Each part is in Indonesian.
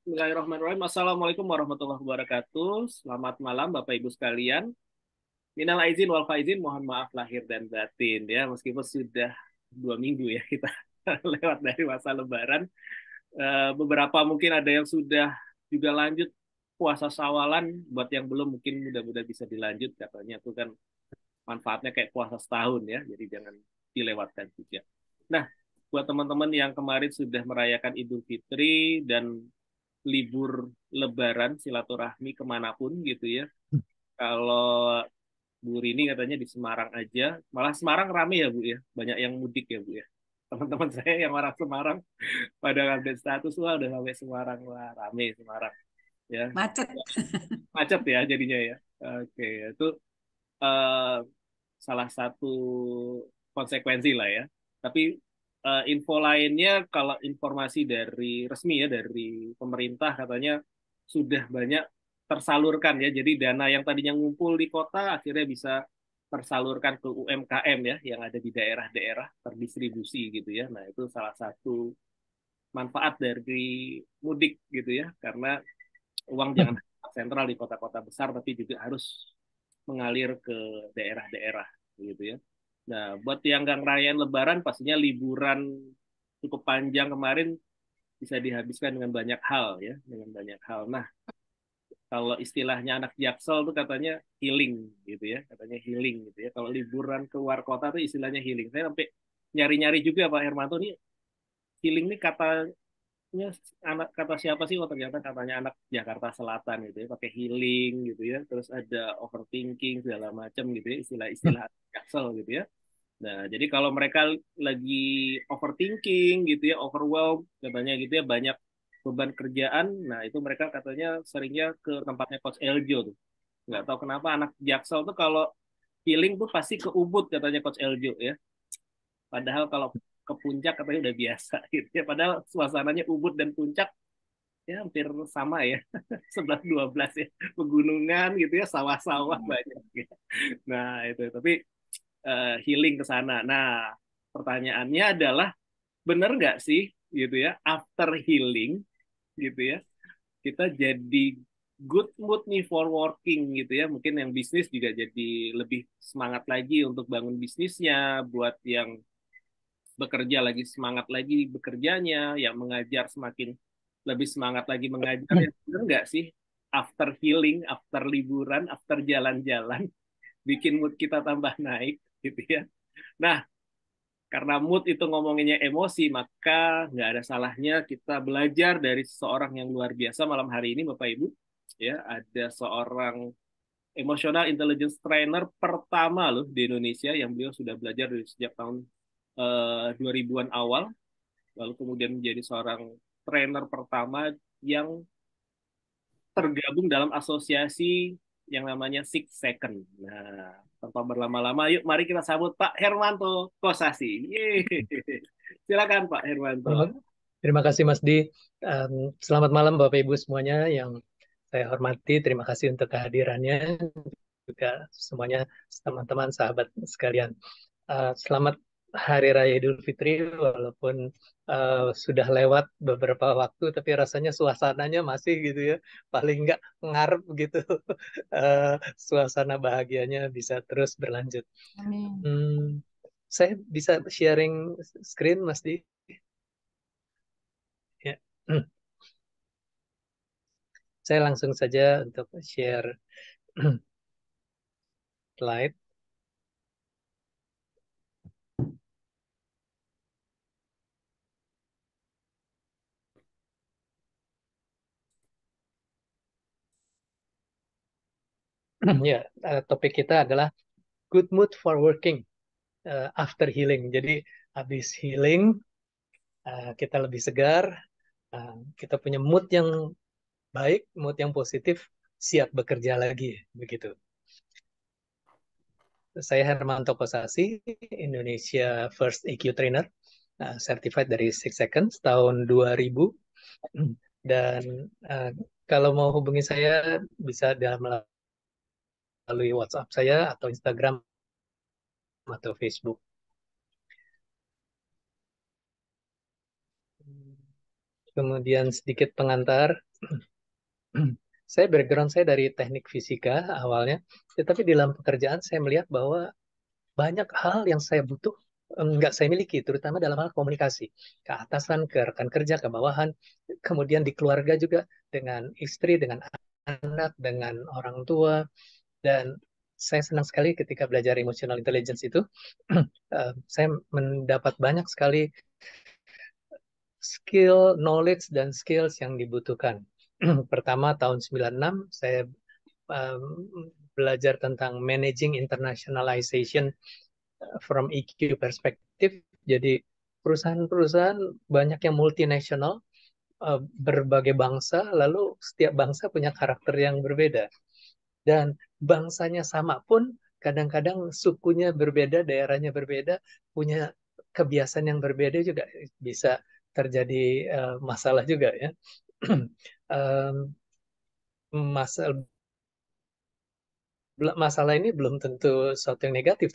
Bismillahirrahmanirrahim. Assalamualaikum warahmatullahi wabarakatuh. Selamat malam Bapak Ibu sekalian. Minal aizin wal faizin, mohon maaf lahir dan batin ya. Meskipun sudah 2 minggu ya kita lewat dari masa Lebaran. Beberapa mungkin ada yang sudah juga lanjut puasa Syawalan. Buat yang belum mungkin mudah-mudahan bisa dilanjut. Katanya itu kan manfaatnya kayak puasa setahun ya. Jadi jangan dilewatkan juga. Nah, buat teman-teman yang kemarin sudah merayakan Idul Fitri dan libur Lebaran silaturahmi kemanapun gitu ya. Kalau Bu Rini katanya di Semarang aja, malah Semarang rame ya Bu ya, banyak yang mudik ya Bu ya. Teman-teman saya yang orang Semarang pada update status wah udah sampai Semarang, wah rame Semarang ya. Macet. Macet ya jadinya ya. Oke, itu eh, salah satu konsekuensi lah ya. Tapi info lainnya kalau informasi dari resmi ya dari pemerintah katanya sudah banyak tersalurkan ya. Jadi dana yang tadinya ngumpul di kota akhirnya bisa tersalurkan ke UMKM ya yang ada di daerah-daerah terdistribusi gitu ya. Nah, itu salah satu manfaat dari mudik gitu ya. Karena uang jangan sentral di kota-kota besar tapi juga harus mengalir ke daerah-daerah gitu ya. Nah, buat yang nggak ngerayain Lebaran, pastinya liburan cukup panjang kemarin bisa dihabiskan dengan banyak hal ya, dengan banyak hal. Nah, kalau istilahnya anak Jaksel tuh katanya healing gitu ya, katanya healing gitu ya. Kalau liburan keluar kota tuh istilahnya healing. Saya sampai nyari-nyari juga Pak Hermanto nih healing nih anak kata siapa sih? Oh ternyata katanya anak Jakarta Selatan gitu ya, pakai healing gitu ya. Terus ada overthinking segala macam gitu ya, istilah-istilah Jaksel gitu ya. Nah, jadi kalau mereka lagi overthinking gitu ya, overwhelmed katanya gitu ya, banyak beban kerjaan, nah itu mereka katanya seringnya ke tempatnya Coach Eljo tuh. Nggak tahu kenapa anak Jaksel tuh kalau healing tuh pasti ke Ubud katanya Coach Eljo ya. Padahal kalau ke puncak katanya udah biasa gitu ya. Padahal suasananya Ubud dan puncak ya hampir sama ya. 11-12 ya. Pegunungan gitu ya, sawah-sawah banyak ya. Nah, itu tapi healing ke sana. Nah, pertanyaannya adalah benar nggak sih gitu ya after healing gitu ya kita jadi good mood nih for working gitu ya mungkin yang bisnis juga jadi lebih semangat lagi untuk bangun bisnisnya buat yang bekerja lagi semangat lagi bekerjanya yang mengajar semakin lebih semangat lagi mengajar ya benar nggak sih after healing after liburan after jalan-jalan bikin mood kita tambah naik gitu ya. Nah, karena mood itu ngomonginnya emosi, maka nggak ada salahnya kita belajar dari seseorang yang luar biasa malam hari ini, Bapak Ibu. Ya, ada seorang emotional intelligence trainer pertama loh di Indonesia yang beliau sudah belajar dari sejak tahun 2000-an awal, lalu kemudian menjadi seorang trainer pertama yang tergabung dalam asosiasi yang namanya Six Second. Nah, tanpa berlama-lama, yuk mari kita sambut Pak Hermanto Kosasi. Yeay. Silakan Pak Hermanto. Terima, terima kasih Mas Di. Selamat malam Bapak Ibu semuanya yang saya hormati. Terima kasih untuk kehadirannya juga semuanya teman-teman sahabat sekalian. Selamat Hari Raya Idul Fitri walaupun sudah lewat beberapa waktu tapi rasanya suasananya masih gitu ya. Paling nggak ngarep gitu. Eh, Suasana bahagianya bisa terus berlanjut. Amin. Hmm, saya bisa sharing screen Mas Di? Ya. Saya langsung saja untuk share slide. Ya, topik kita adalah good mood for working after healing. Jadi habis healing kita lebih segar, kita punya mood yang baik, mood yang positif, siap bekerja lagi, begitu. Saya Hermanto Kosasi, Indonesia First EQ Trainer, certified dari Six Seconds tahun 2000. Dan kalau mau hubungi saya bisa melalui WhatsApp saya atau Instagram atau Facebook. Kemudian sedikit pengantar, Saya background saya dari teknik fisika awalnya, tetapi di dalam pekerjaan saya melihat bahwa banyak hal yang saya butuh nggak saya miliki, terutama dalam hal komunikasi ke atasan, ke rekan kerja, ke bawahan, kemudian di keluarga juga dengan istri, dengan anak, dengan orang tua, dan saya senang sekali ketika belajar emotional intelligence itu, saya mendapat banyak sekali skill, knowledge, dan skills yang dibutuhkan. Pertama, tahun 96, saya um, belajar tentang managing internationalization from EQ perspektif. Jadi perusahaan-perusahaan banyak yang multinasional, berbagai bangsa, lalu setiap bangsa punya karakter yang berbeda. Dan bangsanya sama pun, kadang-kadang sukunya berbeda, daerahnya berbeda, punya kebiasaan yang berbeda juga bisa terjadi masalah juga ya. um, masalah masalah ini belum tentu sesuatu yang negatif.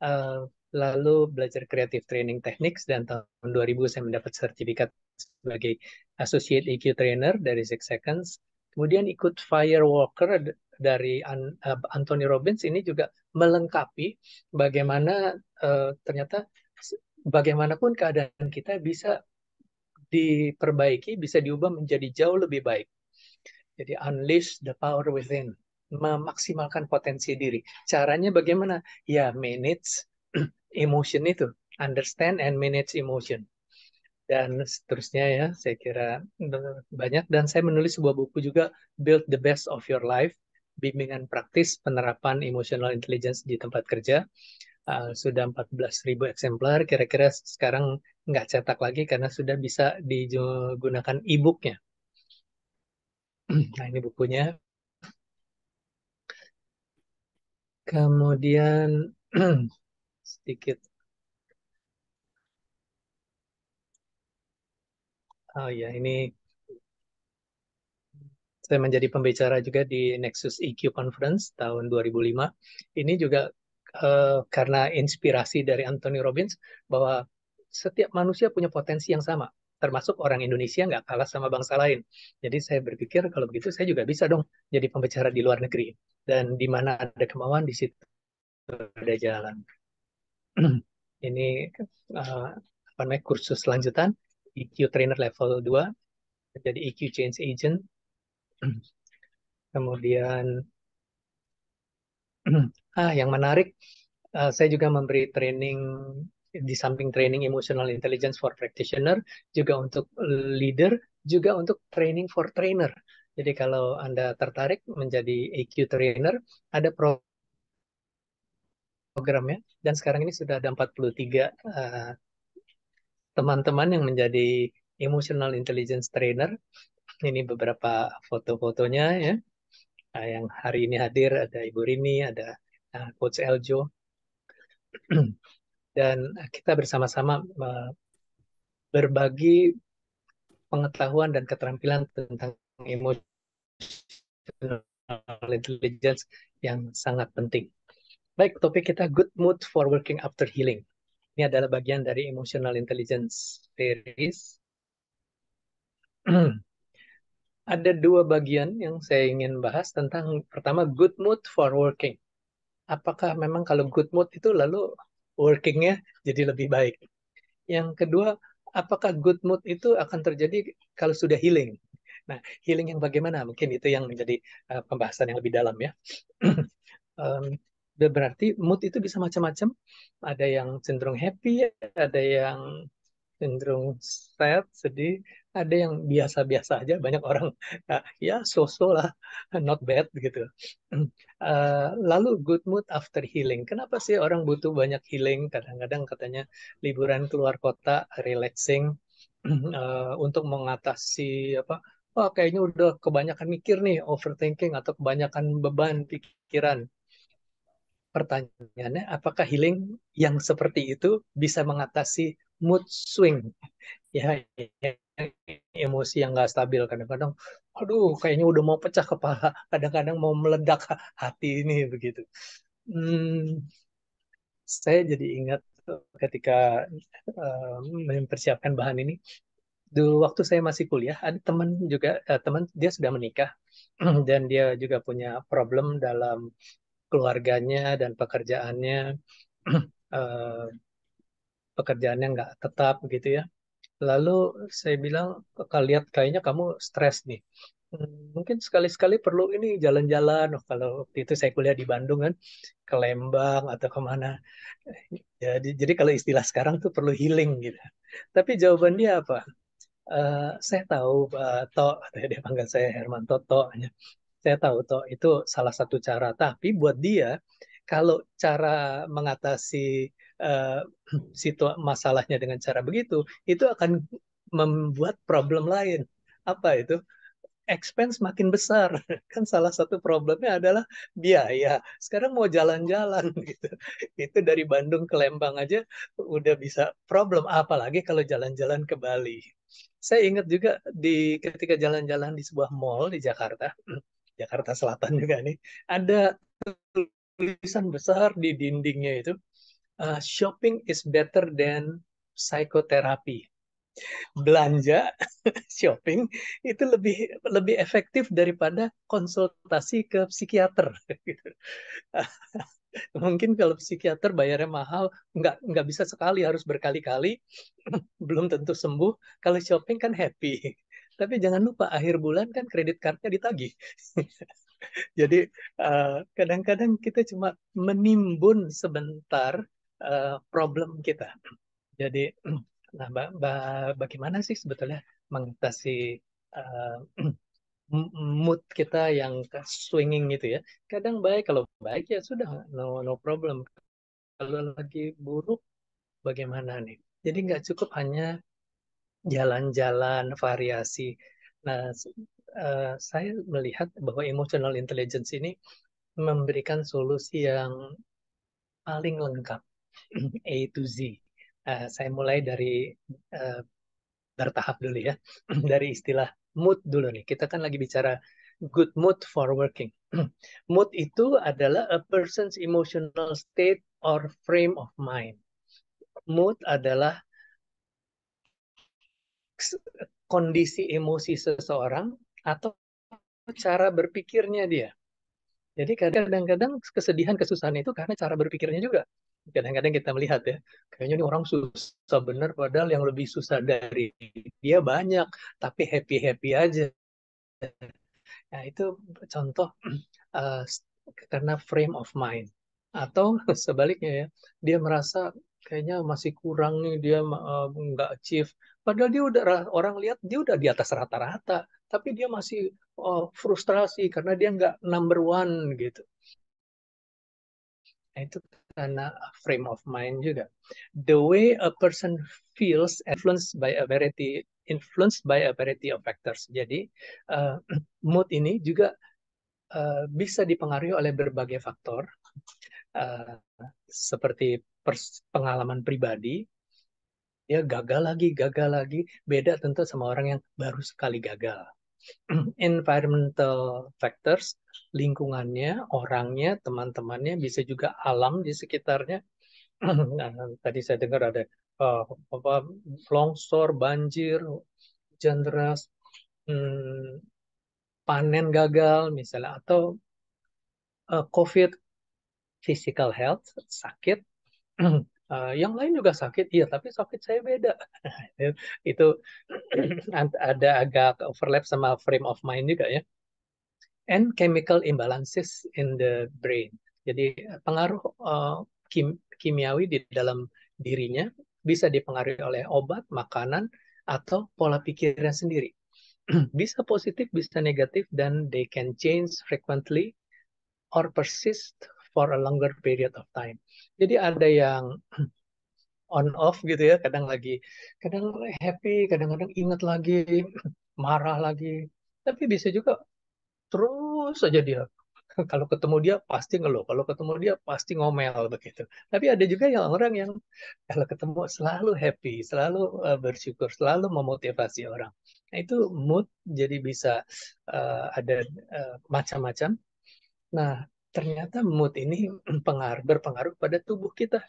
Uh, lalu belajar creative training techniques dan tahun 2000 saya mendapat sertifikat sebagai associate EQ trainer dari Six Seconds. Kemudian ikut Firewalker dari Anthony Robbins, ini juga melengkapi bagaimana ternyata bagaimanapun keadaan kita bisa diperbaiki, bisa diubah menjadi jauh lebih baik. Jadi unleash the power within, memaksimalkan potensi diri. Caranya bagaimana? Ya, manage emotion itu, understand and manage emotion. Dan seterusnya ya, saya kira banyak. Dan saya menulis sebuah buku juga, Build the Best of Your Life, bimbingan praktis penerapan emotional intelligence di tempat kerja. Sudah 14.000 eksemplar, kira-kira sekarang nggak cetak lagi karena sudah bisa digunakan e-booknya. Nah, ini bukunya. Kemudian sedikit, oh ya, ini saya menjadi pembicara juga di Nexus EQ Conference tahun 2005. Ini juga karena inspirasi dari Anthony Robbins, bahwa setiap manusia punya potensi yang sama, termasuk orang Indonesia nggak kalah sama bangsa lain. Jadi saya berpikir kalau begitu saya juga bisa dong jadi pembicara di luar negeri. Dan di mana ada kemauan, di situ ada jalan. Ini uh, apa namanya, kursus lanjutan EQ Trainer Level 2, jadi EQ Change Agent. Kemudian yang menarik, saya juga memberi training di samping training emotional intelligence for practitioner, juga untuk leader, juga untuk training for trainer. Jadi kalau Anda tertarik menjadi EQ trainer, ada programnya, dan sekarang ini sudah ada 43 teman-teman yang menjadi emotional intelligence trainer. Ini beberapa foto-fotonya ya. Yang hari ini hadir ada Ibu Rini, ada Coach Eljo, dan kita bersama-sama berbagi pengetahuan dan keterampilan tentang emotional intelligence yang sangat penting. Baik, topik kita good mood for working after healing. Ini adalah bagian dari emotional intelligence series. Ada dua bagian yang saya ingin bahas tentang, pertama, good mood for working. Apakah memang kalau good mood itu lalu workingnya jadi lebih baik? Yang kedua, apakah good mood itu akan terjadi kalau sudah healing? Nah, healing yang bagaimana? Mungkin itu yang menjadi pembahasan yang lebih dalam ya. um, Berarti mood itu bisa macam-macam. Ada yang cenderung happy, ada yang cenderung sad, sedih, ada yang biasa-biasa aja. Banyak orang ya so-so lah, not bad gitu. Lalu good mood after healing. Kenapa sih orang butuh banyak healing? Kadang-kadang katanya liburan keluar kota, relaxing, untuk mengatasi apa? Wah, kayaknya udah kebanyakan mikir nih, overthinking atau kebanyakan beban pikiran. Pertanyaannya, apakah healing yang seperti itu bisa mengatasi mood swing? Ya, emosi yang nggak stabil. Kadang-kadang, aduh, kayaknya udah mau pecah kepala. Kadang-kadang mau meledak hati ini, begitu. Hmm, saya jadi ingat ketika mempersiapkan bahan ini, dulu waktu saya masih kuliah, ada teman juga, teman dia sudah menikah dan dia juga punya problem dalam keluarganya dan pekerjaannya. eh, Pekerjaannya nggak tetap gitu ya. Lalu saya bilang, kalau lihat kayaknya kamu stres nih. Mungkin sekali-sekali perlu ini jalan-jalan. Oh, kalau waktu itu saya kuliah di Bandung kan, ke Lembang atau kemana. Jadi kalau istilah sekarang tuh perlu healing gitu. Tapi jawaban dia apa? Saya tahu, Tok, dia panggil saya Herman Toto. Saya tahu toh itu salah satu cara. Tapi buat dia, kalau cara mengatasi eh, masalahnya dengan cara begitu, itu akan membuat problem lain. Apa itu? Expense makin besar. Kan salah satu problemnya adalah biaya. Sekarang mau jalan-jalan gitu. Itu dari Bandung ke Lembang aja udah bisa problem. Apalagi kalau jalan-jalan ke Bali. Saya ingat juga ketika jalan-jalan di sebuah mall di Jakarta, Jakarta Selatan juga nih, ada tulisan besar di dindingnya itu, shopping is better than psychotherapy. Belanja, shopping itu lebih lebih efektif daripada konsultasi ke psikiater. Gitu. Mungkin kalau psikiater bayarnya mahal, nggak bisa sekali, harus berkali-kali, belum tentu sembuh. Kalau shopping kan happy. Tapi jangan lupa akhir bulan kan kredit cardnya ditagih. Jadi kadang-kadang kita cuma menimbun sebentar problem kita. Jadi, nah, bagaimana sih sebetulnya mengatasi uh, mood kita yang swinging gitu ya? Kadang baik, kalau baik ya sudah, no problem. Kalau lagi buruk, bagaimana nih? Jadi nggak cukup hanya jalan-jalan variasi. Nah, saya melihat bahwa emotional intelligence ini memberikan solusi yang paling lengkap, A to Z. Saya mulai dari uh, bertahap dulu ya, dari istilah mood dulu nih. Kita kan lagi bicara good mood for working. Mood itu adalah a person's emotional state or frame of mind. Mood adalah kondisi emosi seseorang atau cara berpikirnya dia. Jadi kadang-kadang kesedihan, kesusahan itu karena cara berpikirnya juga. Kadang-kadang kita melihat ya, kayaknya ini orang susah bener, padahal yang lebih susah dari dia banyak, tapi happy-happy aja. Nah, itu contoh uh, karena frame of mind. Atau sebaliknya ya, dia merasa kayaknya masih kurang nih, dia nggak achieve. Padahal dia udah, orang lihat dia udah di atas rata-rata, tapi dia masih frustrasi karena dia nggak number one gitu. Nah, itu karena frame of mind juga. The way a person feels influenced by a variety of factors. Jadi mood ini juga bisa dipengaruhi oleh berbagai faktor, uh, seperti pengalaman pribadi. Ya gagal lagi, beda tentu sama orang yang baru sekali gagal. Environmental factors, lingkungannya, orangnya, teman-temannya, bisa juga alam di sekitarnya. Nah, tadi saya dengar ada uh, apa, longsor, banjir, hujan deras, hmm, panen gagal misalnya, atau COVID, physical health, sakit. Yang lain juga sakit, iya, tapi sakit saya beda. Itu ada agak overlap sama frame of mind juga ya. And chemical imbalances in the brain. Jadi pengaruh kimiawi di dalam dirinya bisa dipengaruhi oleh obat, makanan, atau pola pikirnya sendiri. Bisa positif, bisa negatif, dan they can change frequently or persist for a longer period of time. Jadi ada yang on off gitu ya, kadang happy, kadang-kadang ingat lagi, marah lagi. Tapi bisa juga terus saja dia. Kalau ketemu dia pasti ngeluh, kalau ketemu dia pasti ngomel begitu. Tapi ada juga yang orang yang kalau ketemu selalu happy, selalu bersyukur, selalu memotivasi orang. Nah, itu mood jadi bisa ada macam-macam. Nah, ternyata mood ini berpengaruh pada tubuh kita.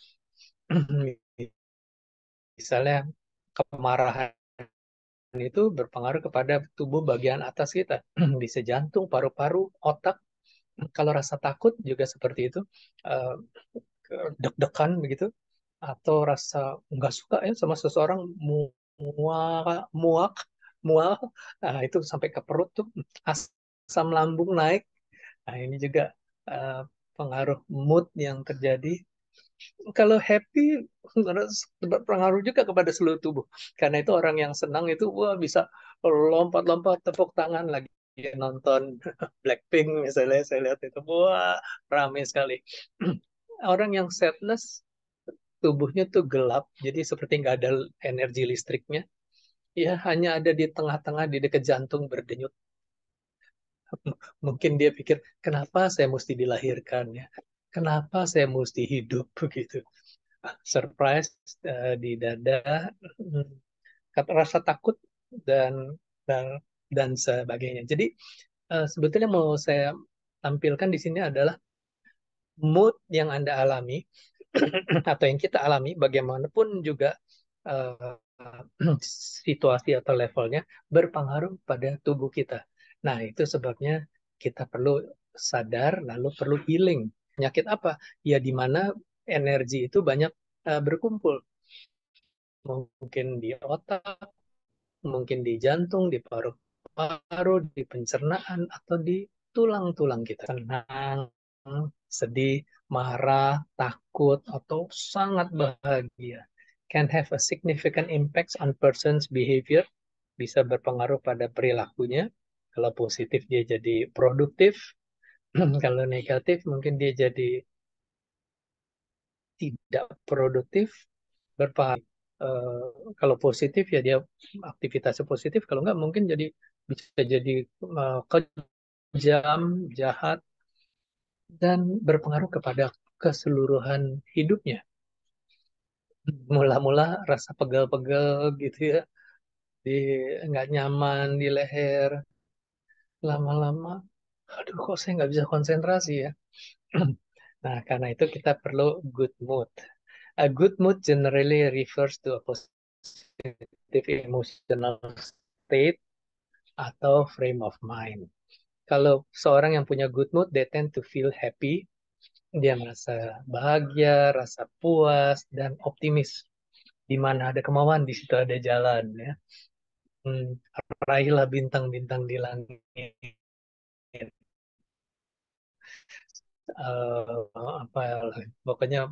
Misalnya kemarahan itu berpengaruh kepada tubuh bagian atas kita. Bisa jantung, paru-paru, otak. Kalau rasa takut juga seperti itu. Eh, Deg-degan begitu. Atau rasa nggak suka ya sama seseorang, muak, muak, mual. Nah, itu sampai ke perut tuh. Asam lambung naik. Nah, ini juga eh, pengaruh mood yang terjadi. Kalau happy berpengaruh juga kepada seluruh tubuh. Karena itu orang yang senang itu wah bisa lompat-lompat tepuk tangan lagi nonton Blackpink misalnya, saya lihat itu wah ramai sekali. Orang yang sadness tubuhnya tuh gelap, jadi seperti nggak ada energi listriknya. Ya hanya ada di tengah-tengah di dekat jantung berdenyut. Mungkin dia pikir kenapa saya mesti dilahirkan ya, kenapa saya mesti hidup begitu. Surprise di dada, mm, rasa takut dan dan dan sebagainya. Jadi sebetulnya mau saya tampilkan di sini adalah mood yang Anda alami atau yang kita alami, bagaimanapun juga eh, situasi atau levelnya berpengaruh pada tubuh kita. Nah, itu sebabnya kita perlu sadar, lalu perlu healing. Penyakit apa? Ya, di mana energi itu banyak berkumpul. Mungkin di otak, mungkin di jantung, di paru-paru, di pencernaan, atau di tulang-tulang kita. Senang, sedih, marah, takut, atau sangat bahagia. Can have a significant impact on person's behavior. Bisa berpengaruh pada perilakunya. Kalau positif dia jadi produktif. Kalau negatif mungkin dia jadi tidak produktif, berpengaruh. Kalau positif ya dia aktivitasnya positif, kalau enggak mungkin jadi bisa jadi kejam, jahat, dan berpengaruh kepada keseluruhan hidupnya. Mula-mula rasa pegal-pegal gitu ya, di nggak nyaman di leher, lama-lama, aduh kok saya nggak bisa konsentrasi ya. Nah, karena itu kita perlu good mood. A good mood generally refers to a positive emotional state atau frame of mind. Kalau seorang yang punya good mood, they tend to feel happy. Dia merasa bahagia, rasa puas, dan optimis. Di mana ada kemauan, di situ ada jalan. Ya. Raihlah bintang-bintang di langit. Apa pokoknya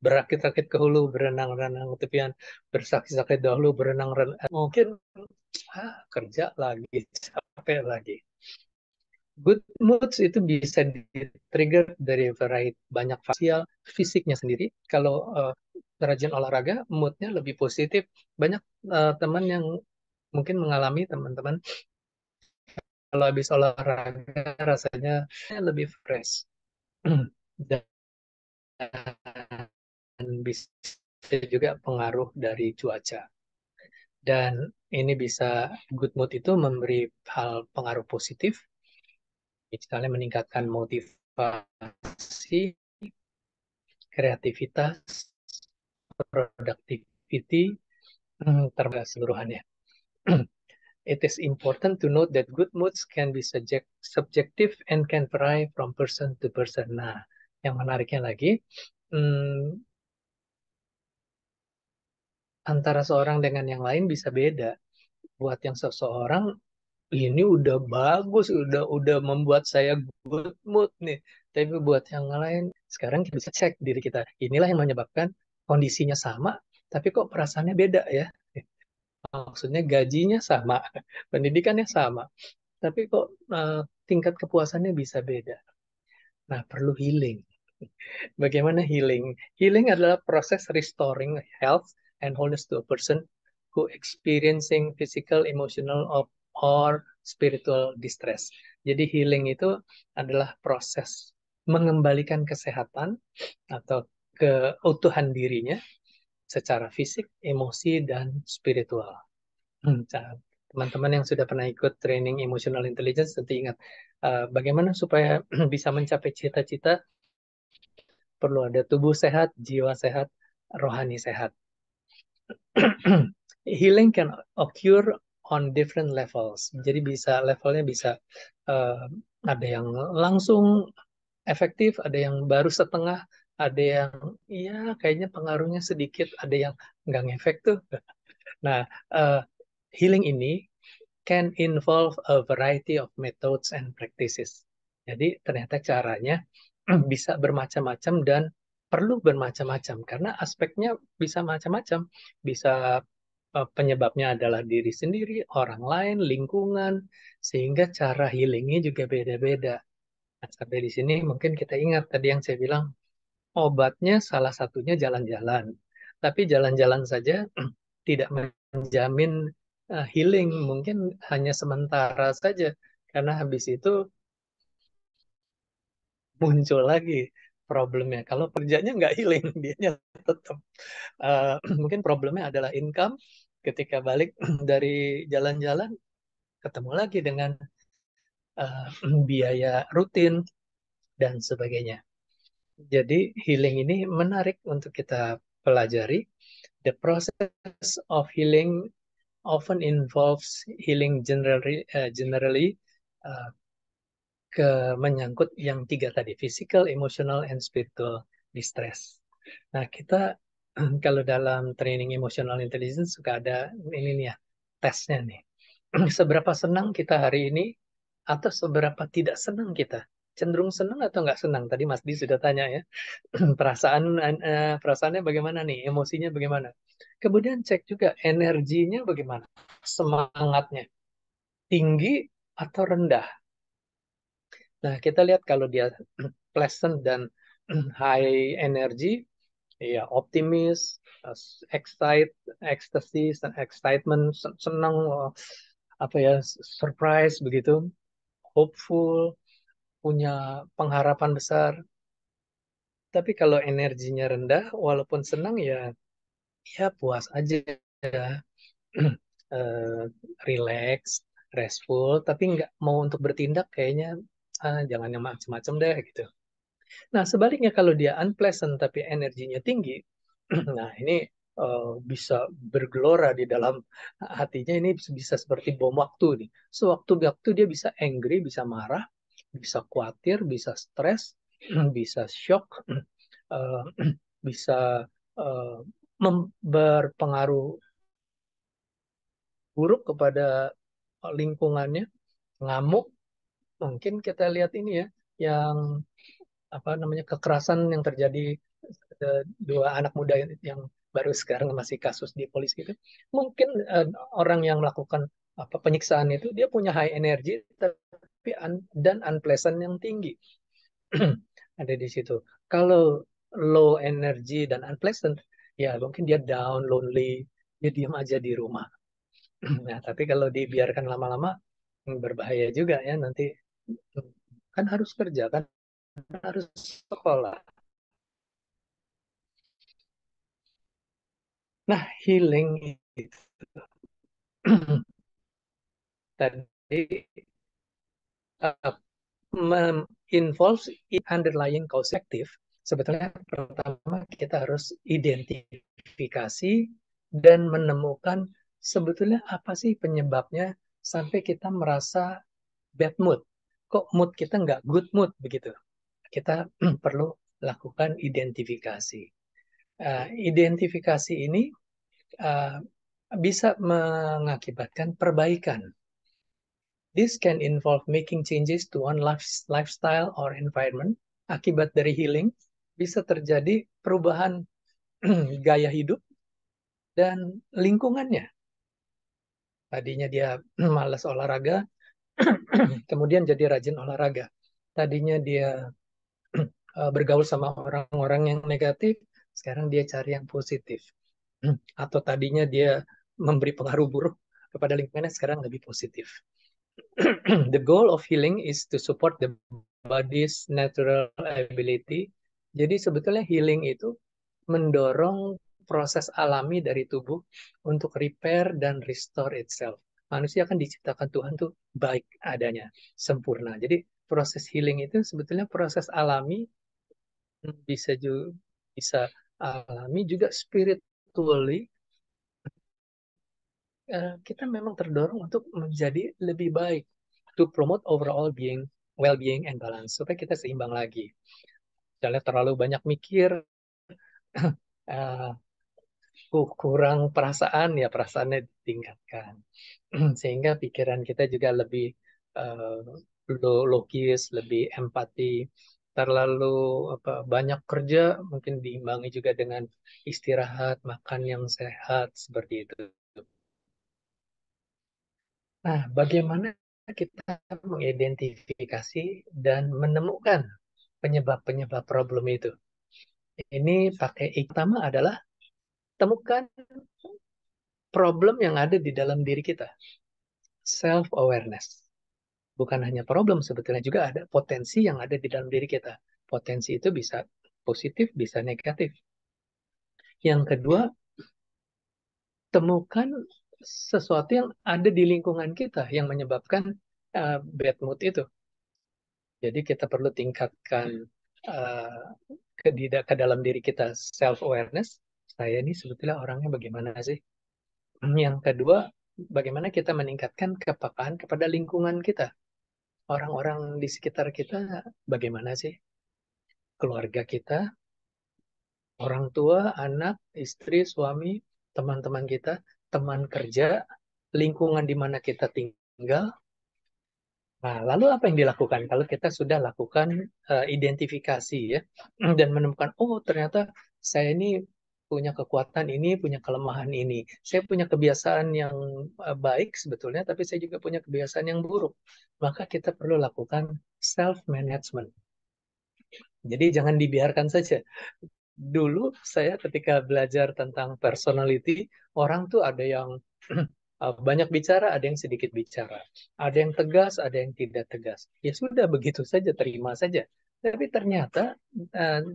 berakit-rakit ke hulu, berenang-renang ke tepian, bersakit-sakit dahulu, berenang-renang. Mungkin kerja lagi, capek lagi. Good moods itu bisa di-trigger dari variety banyak fasial fisiknya sendiri. Kalau rajin olahraga, moodnya lebih positif. Banyak teman yang mungkin mengalami teman-teman kalau habis olahraga rasanya lebih fresh dan bisa juga pengaruh dari cuaca. Dan ini bisa good mood itu memberi hal pengaruh positif, misalnya meningkatkan motivasi, kreativitas, productivity, terhadap seluruhannya. It is important to note that good moods can be subjective and can vary from person to person. Nah, yang menariknya lagi, hmm, antara seorang dengan yang lain bisa beda. Buat yang seseorang ini udah bagus, udah membuat saya good mood nih. Tapi buat yang lain, sekarang kita bisa cek diri kita. Inilah yang menyebabkan kondisinya sama, tapi kok perasaannya beda ya. Maksudnya gajinya sama, pendidikannya sama, tapi kok tingkat kepuasannya bisa beda. Nah, perlu healing. Bagaimana healing? Healing adalah proses restoring health and wholeness to a person who experiencing physical, emotional, or spiritual distress. Jadi healing itu adalah proses mengembalikan kesehatan atau keutuhan dirinya secara fisik, emosi, dan spiritual. Teman-teman yang sudah pernah ikut training emotional intelligence tentu ingat bagaimana supaya bisa mencapai cita-cita perlu ada tubuh sehat, jiwa sehat, rohani sehat. Healing can occur on different levels. Jadi bisa levelnya bisa uh, ada yang langsung efektif, ada yang baru setengah, ada yang ya kayaknya pengaruhnya sedikit, ada yang nggak ngefek tuh. Nah, uh, healing ini can involve a variety of methods and practices. Jadi ternyata caranya bisa bermacam-macam dan perlu bermacam-macam karena aspeknya bisa macam-macam. Bisa penyebabnya adalah diri sendiri, orang lain, lingkungan, sehingga cara healingnya juga beda-beda. Nah, sampai di sini mungkin kita ingat tadi yang saya bilang, obatnya salah satunya jalan-jalan. Tapi jalan-jalan saja tidak menjamin healing, mungkin hanya sementara saja. Karena habis itu muncul lagi problemnya. Kalau kerjanya nggak healing, dia tetap. Mungkin problemnya adalah income. Ketika balik dari jalan-jalan, ketemu lagi dengan uh, biaya rutin dan sebagainya. Jadi healing ini menarik untuk kita pelajari. The process of healing often involves healing generally uh, menyangkut yang tiga tadi, physical, emotional, and spiritual distress. Nah, kita kalau dalam training emotional intelligence suka ada ini nih ya, tesnya nih. Seberapa senang kita hari ini atau seberapa tidak senang kita? Cenderung senang atau nggak senang? Tadi Mas Di sudah tanya ya. Perasaannya bagaimana nih? Emosinya bagaimana? Kemudian cek juga energinya bagaimana? Semangatnya tinggi atau rendah? Nah, kita lihat kalau dia pleasant dan high energy, ya optimis, excite, ecstasy, excitement, senang, apa ya, surprise begitu, hopeful, punya pengharapan besar. Tapi kalau energinya rendah, walaupun senang ya, ya puas aja, eh, relax, restful, tapi nggak mau untuk bertindak kayaknya jangan yang macam-macam deh gitu. Nah, sebaliknya kalau dia unpleasant tapi energinya tinggi, nah ini bisa bergelora di dalam hatinya, ini bisa seperti bom waktu nih. Sewaktu-waktu dia bisa angry, bisa marah, bisa khawatir, bisa stres, bisa shock, eh, bisa eh, berpengaruh buruk kepada lingkungannya, ngamuk. Mungkin kita lihat ini ya, yang apa namanya kekerasan yang terjadi, dua anak muda yang baru sekarang masih kasus di polisi gitu. Mungkin orang yang melakukan apa penyiksaan itu dia punya high energy tapi dan unpleasant yang tinggi ada di situ. Kalau low energy dan unpleasant, ya mungkin dia down, lonely, dia diam aja di rumah. Nah, tapi kalau dibiarkan lama-lama berbahaya juga ya nanti, kan harus kerja, kan harus sekolah. Nah, healing itu tadi uh, involves underlying cause active. Sebetulnya pertama kita harus identifikasi dan menemukan sebetulnya apa sih penyebabnya sampai kita merasa bad mood. Kok mood kita nggak good mood begitu? Kita perlu lakukan identifikasi. Identifikasi ini uh, bisa mengakibatkan perbaikan. This can involve making changes to one lifestyle or environment. Akibat dari healing, bisa terjadi perubahan gaya hidup dan lingkungannya. Tadinya dia malas olahraga, kemudian jadi rajin olahraga. Tadinya dia bergaul sama orang-orang yang negatif, sekarang dia cari yang positif. Atau tadinya dia memberi pengaruh buruk kepada lingkungannya, sekarang lebih positif. The goal of healing is to support the body's natural ability. Jadi sebetulnya healing itu mendorong proses alami dari tubuh untuk repair dan restore itself. Manusia akan diciptakan Tuhan tuh baik adanya, sempurna. Jadi proses healing itu sebetulnya proses alami, bisa juga bisa alami juga spiritually kita memang terdorong untuk menjadi lebih baik, to promote overall well-being and balance, supaya kita seimbang lagi. Misalnya terlalu banyak mikir, uh, kurang perasaan, ya perasaannya ditingkatkan. Sehingga pikiran kita juga lebih logis, lebih empati. Terlalu banyak kerja mungkin diimbangi juga dengan istirahat, makan yang sehat seperti itu. Nah, bagaimana kita mengidentifikasi dan menemukan penyebab-penyebab problem itu? Ini pakai pertama adalah temukan problem yang ada di dalam diri kita, self awareness. Bukan hanya problem, sebetulnya juga ada potensi yang ada di dalam diri kita. Potensi itu bisa positif, bisa negatif. Yang kedua, temukan sesuatu yang ada di lingkungan kita yang menyebabkan bad mood itu. Jadi kita perlu tingkatkan uh, ke dalam diri kita self awareness. Saya ini sebetulnya orangnya bagaimana sih? Yang kedua, bagaimana kita meningkatkan kepekaan kepada lingkungan kita. Orang-orang di sekitar kita bagaimana sih? Keluarga kita, orang tua, anak, istri, suami, teman-teman kita, teman kerja, lingkungan di mana kita tinggal. Nah, lalu apa yang dilakukan kalau kita sudah lakukan identifikasi ya dan menemukan oh ternyata saya ini punya kekuatan ini, punya kelemahan ini. Saya punya kebiasaan yang baik sebetulnya, tapi saya juga punya kebiasaan yang buruk. Maka kita perlu lakukan self management. Jadi jangan dibiarkan saja. Dulu saya ketika belajar tentang personality, orang tuh ada yang banyak bicara, ada yang sedikit bicara. Ada yang tegas, ada yang tidak tegas. Ya sudah, begitu saja, terima saja. Tapi ternyata uh,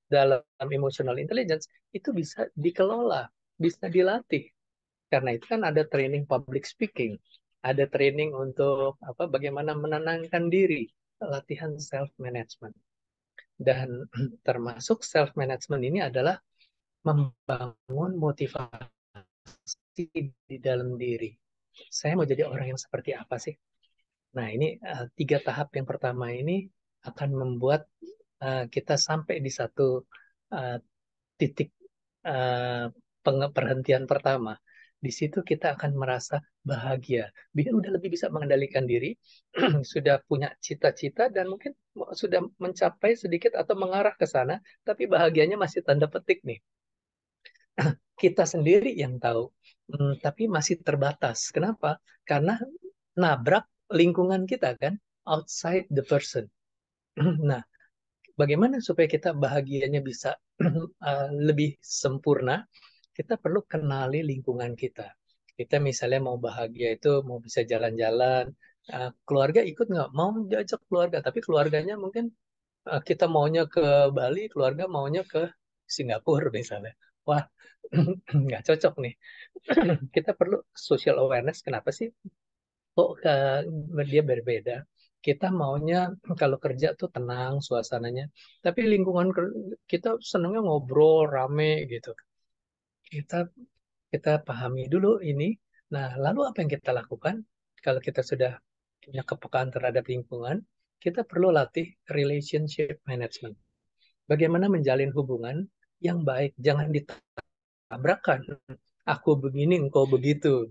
dalam emotional intelligence itu bisa dikelola, bisa dilatih. Karena itu kan ada training public speaking, ada training untuk bagaimana menenangkan diri, latihan self management. Dan termasuk self management ini adalah membangun motivasi di dalam diri. Saya mau jadi orang yang seperti apa sih? Nah, ini tiga tahap yang pertama ini akan membuat kita sampai di satu uh, titik uh, perhentian pertama. Di situ kita akan merasa bahagia. Dia udah lebih bisa mengendalikan diri, sudah punya cita-cita dan mungkin sudah mencapai sedikit atau mengarah ke sana, tapi bahagianya masih tanda petik nih. Kita sendiri yang tahu, tapi masih terbatas. Kenapa? Karena nabrak lingkungan kita kan, outside the person. Nah, bagaimana supaya kita bahagianya bisa lebih sempurna? Kita perlu kenali lingkungan kita. Kita misalnya mau bahagia itu mau bisa jalan-jalan, keluarga ikut nggak? Mau diajak keluarga, tapi keluarganya mungkin kita maunya ke Bali, keluarga maunya ke Singapura misalnya. Wah, nggak cocok nih. Kita perlu social awareness. Kenapa sih kok dia berbeda? Kita maunya kalau kerja tuh tenang suasananya, tapi lingkungan kita senangnya ngobrol rame gitu. Kita kita pahami dulu ini. Nah, lalu apa yang kita lakukan? Kalau kita sudah punya kepekaan terhadap lingkungan, kita perlu latih relationship management. Bagaimana menjalin hubungan yang baik, jangan ditabrakan. Aku begini, engkau begitu.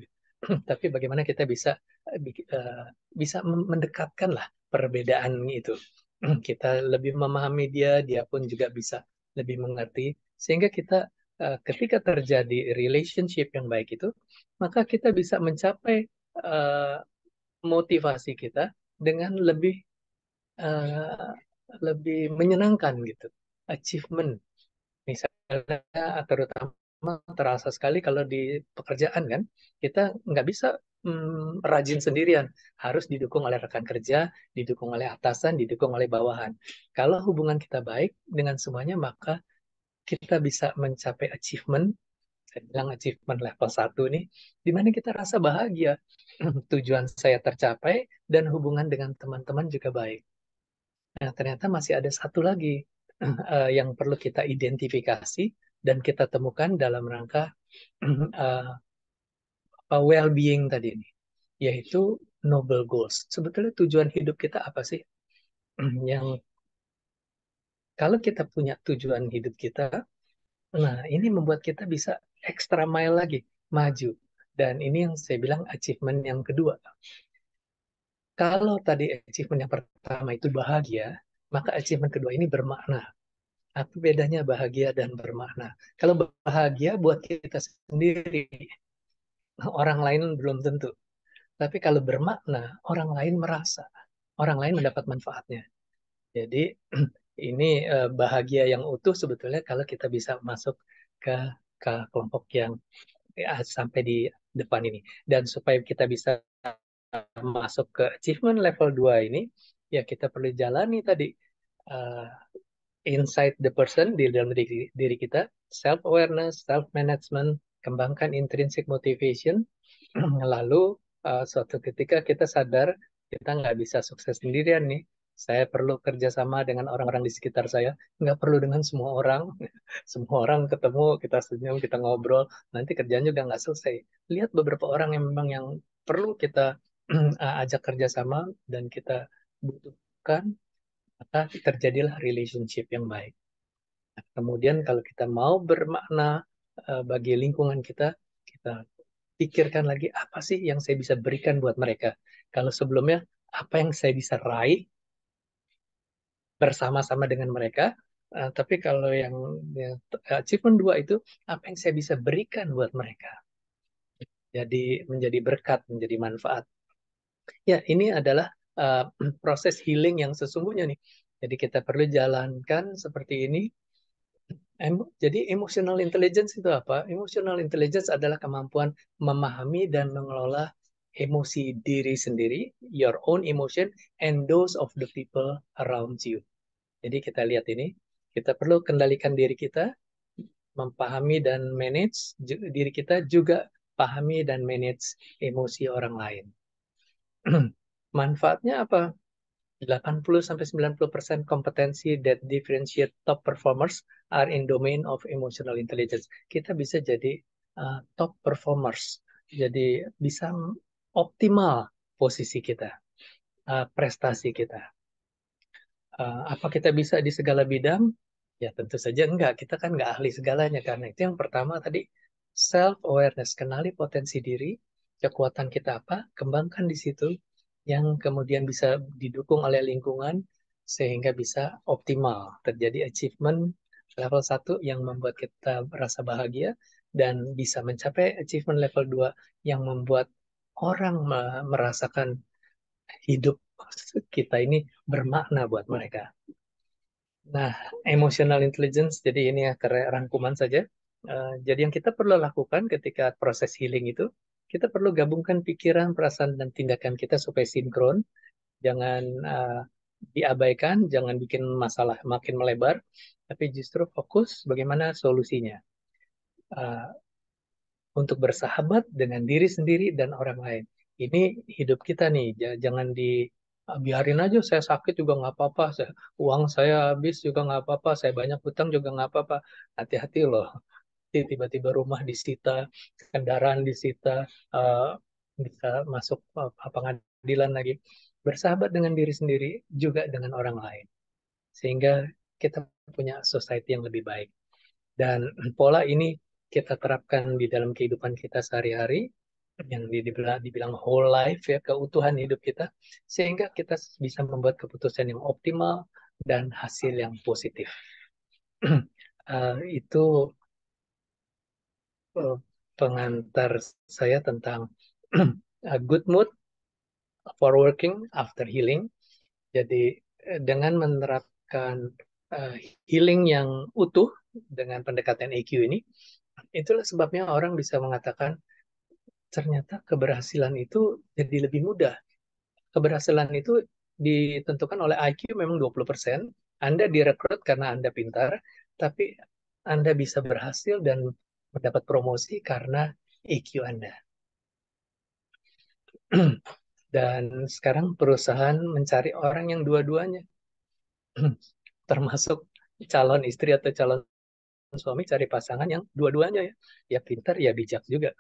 Tapi bagaimana kita bisa eh, bisa mendekatkan lah perbedaan itu. Kita lebih memahami dia, dia pun juga bisa lebih mengerti. Sehingga kita ketika terjadi relationship yang baik itu, maka kita bisa mencapai eh, motivasi kita dengan eh, lebih menyenangkan gitu. Achievement misalnya terutama terasa sekali kalau di pekerjaan kan kita nggak bisa rajin sendirian, harus didukung oleh rekan kerja, didukung oleh atasan, didukung oleh bawahan. Kalau hubungan kita baik dengan semuanya, maka kita bisa mencapai achievement. Saya bilang achievement level 1 nih, di mana kita rasa bahagia, tujuan saya tercapai dan hubungan dengan teman-teman juga baik. Nah, ternyata masih ada satu lagi yang perlu kita identifikasi dan kita temukan dalam rangka uh, well-being tadi nih, yaitu noble goals. Sebetulnya tujuan hidup kita apa sih? Yang kalau kita punya tujuan hidup kita, nah ini membuat kita bisa extra mile lagi, maju. Dan ini yang saya bilang achievement yang kedua. Kalau tadi achievement yang pertama itu bahagia, maka achievement kedua ini bermakna. Apa bedanya bahagia dan bermakna? Kalau bahagia buat kita sendiri, orang lain belum tentu. Tapi kalau bermakna, orang lain merasa, orang lain mendapat manfaatnya. Jadi ini bahagia yang utuh sebetulnya kalau kita bisa masuk ke kelompok yang sampai di depan ini. Dan supaya kita bisa masuk ke achievement level 2 ini, ya kita perlu jalani tadi uh, inside the person di dalam diri kita, self awareness, self management, kembangkan intrinsic motivation. Lalu suatu ketika kita sadar kita nggak bisa sukses sendirian nih. Saya perlu kerjasama dengan orang-orang di sekitar saya. Nggak perlu dengan semua orang. Semua orang ketemu, kita senyum, kita ngobrol. Nanti kerjaan juga nggak selesai. Lihat beberapa orang yang memang yang perlu kita ajak kerjasama dan kita butuhkan, maka terjadilah relationship yang baik. Nah, kemudian kalau kita mau bermakna bagi lingkungan kita, kita pikirkan lagi apa sih yang saya bisa berikan buat mereka. Kalau sebelumnya apa yang saya bisa raih bersama-sama dengan mereka, tapi kalau yang achievement 2 itu apa yang saya bisa berikan buat mereka. Jadi menjadi berkat, menjadi manfaat. Ya, ini adalah proses healing yang sesungguhnya nih. Jadi kita perlu jalankan seperti ini. Jadi emotional intelligence itu apa? Emotional intelligence adalah kemampuan memahami dan mengelola emosi diri sendiri, your own emotion, and those of the people around you. Jadi kita lihat ini, kita perlu kendalikan diri kita, memahami dan manage diri kita, juga pahami dan manage emosi orang lain. Manfaatnya apa? 80-90% kompetensi that differentiate top performers are in domain of emotional intelligence. Kita bisa jadi top performers, jadi bisa optimal posisi kita, prestasi kita. Apa kita bisa di segala bidang? Ya tentu saja enggak. Kita kan enggak ahli segalanya. Karena itu yang pertama tadi, self-awareness. Kenali potensi diri, kekuatan kita apa, kembangkan di situ, yang kemudian bisa didukung oleh lingkungan, sehingga bisa optimal. Terjadi achievement level 1 yang membuat kita merasa bahagia, dan bisa mencapai achievement level 2 yang membuat orang merasakan hidup kita ini bermakna buat mereka. Nah, emotional intelligence, jadi ini ya rangkuman saja. Jadi yang kita perlu lakukan ketika proses healing itu, kita perlu gabungkan pikiran, perasaan, dan tindakan kita supaya sinkron. Jangan diabaikan, jangan bikin masalah makin melebar, tapi justru fokus bagaimana solusinya. Uh, untuk bersahabat dengan diri sendiri dan orang lain. Ini hidup kita nih, jangan biarin aja saya sakit juga nggak apa-apa, uang saya habis juga nggak apa-apa, saya banyak hutang juga nggak apa-apa. Hati-hati loh, tiba-tiba rumah disita, kendaraan disita, bisa masuk pengadilan lagi. Bersahabat dengan diri sendiri juga dengan orang lain, sehingga kita punya society yang lebih baik. Dan pola ini kita terapkan di dalam kehidupan kita sehari-hari, yang dibilang whole life ya, keutuhan hidup kita, sehingga kita bisa membuat keputusan yang optimal dan hasil yang positif. Itu pengantar saya tentang a good mood for working after healing. Jadi dengan menerapkan uh, healing yang utuh dengan pendekatan EQ ini, itulah sebabnya orang bisa mengatakan ternyata keberhasilan itu jadi lebih mudah. Keberhasilan itu ditentukan oleh IQ memang 20%. Anda direkrut karena Anda pintar, tapi Anda bisa berhasil dan mendapat promosi karena EQ Anda. Dan sekarang perusahaan mencari orang yang dua-duanya, termasuk calon istri atau calon suami cari pasangan yang dua-duanya ya pintar ya bijak juga.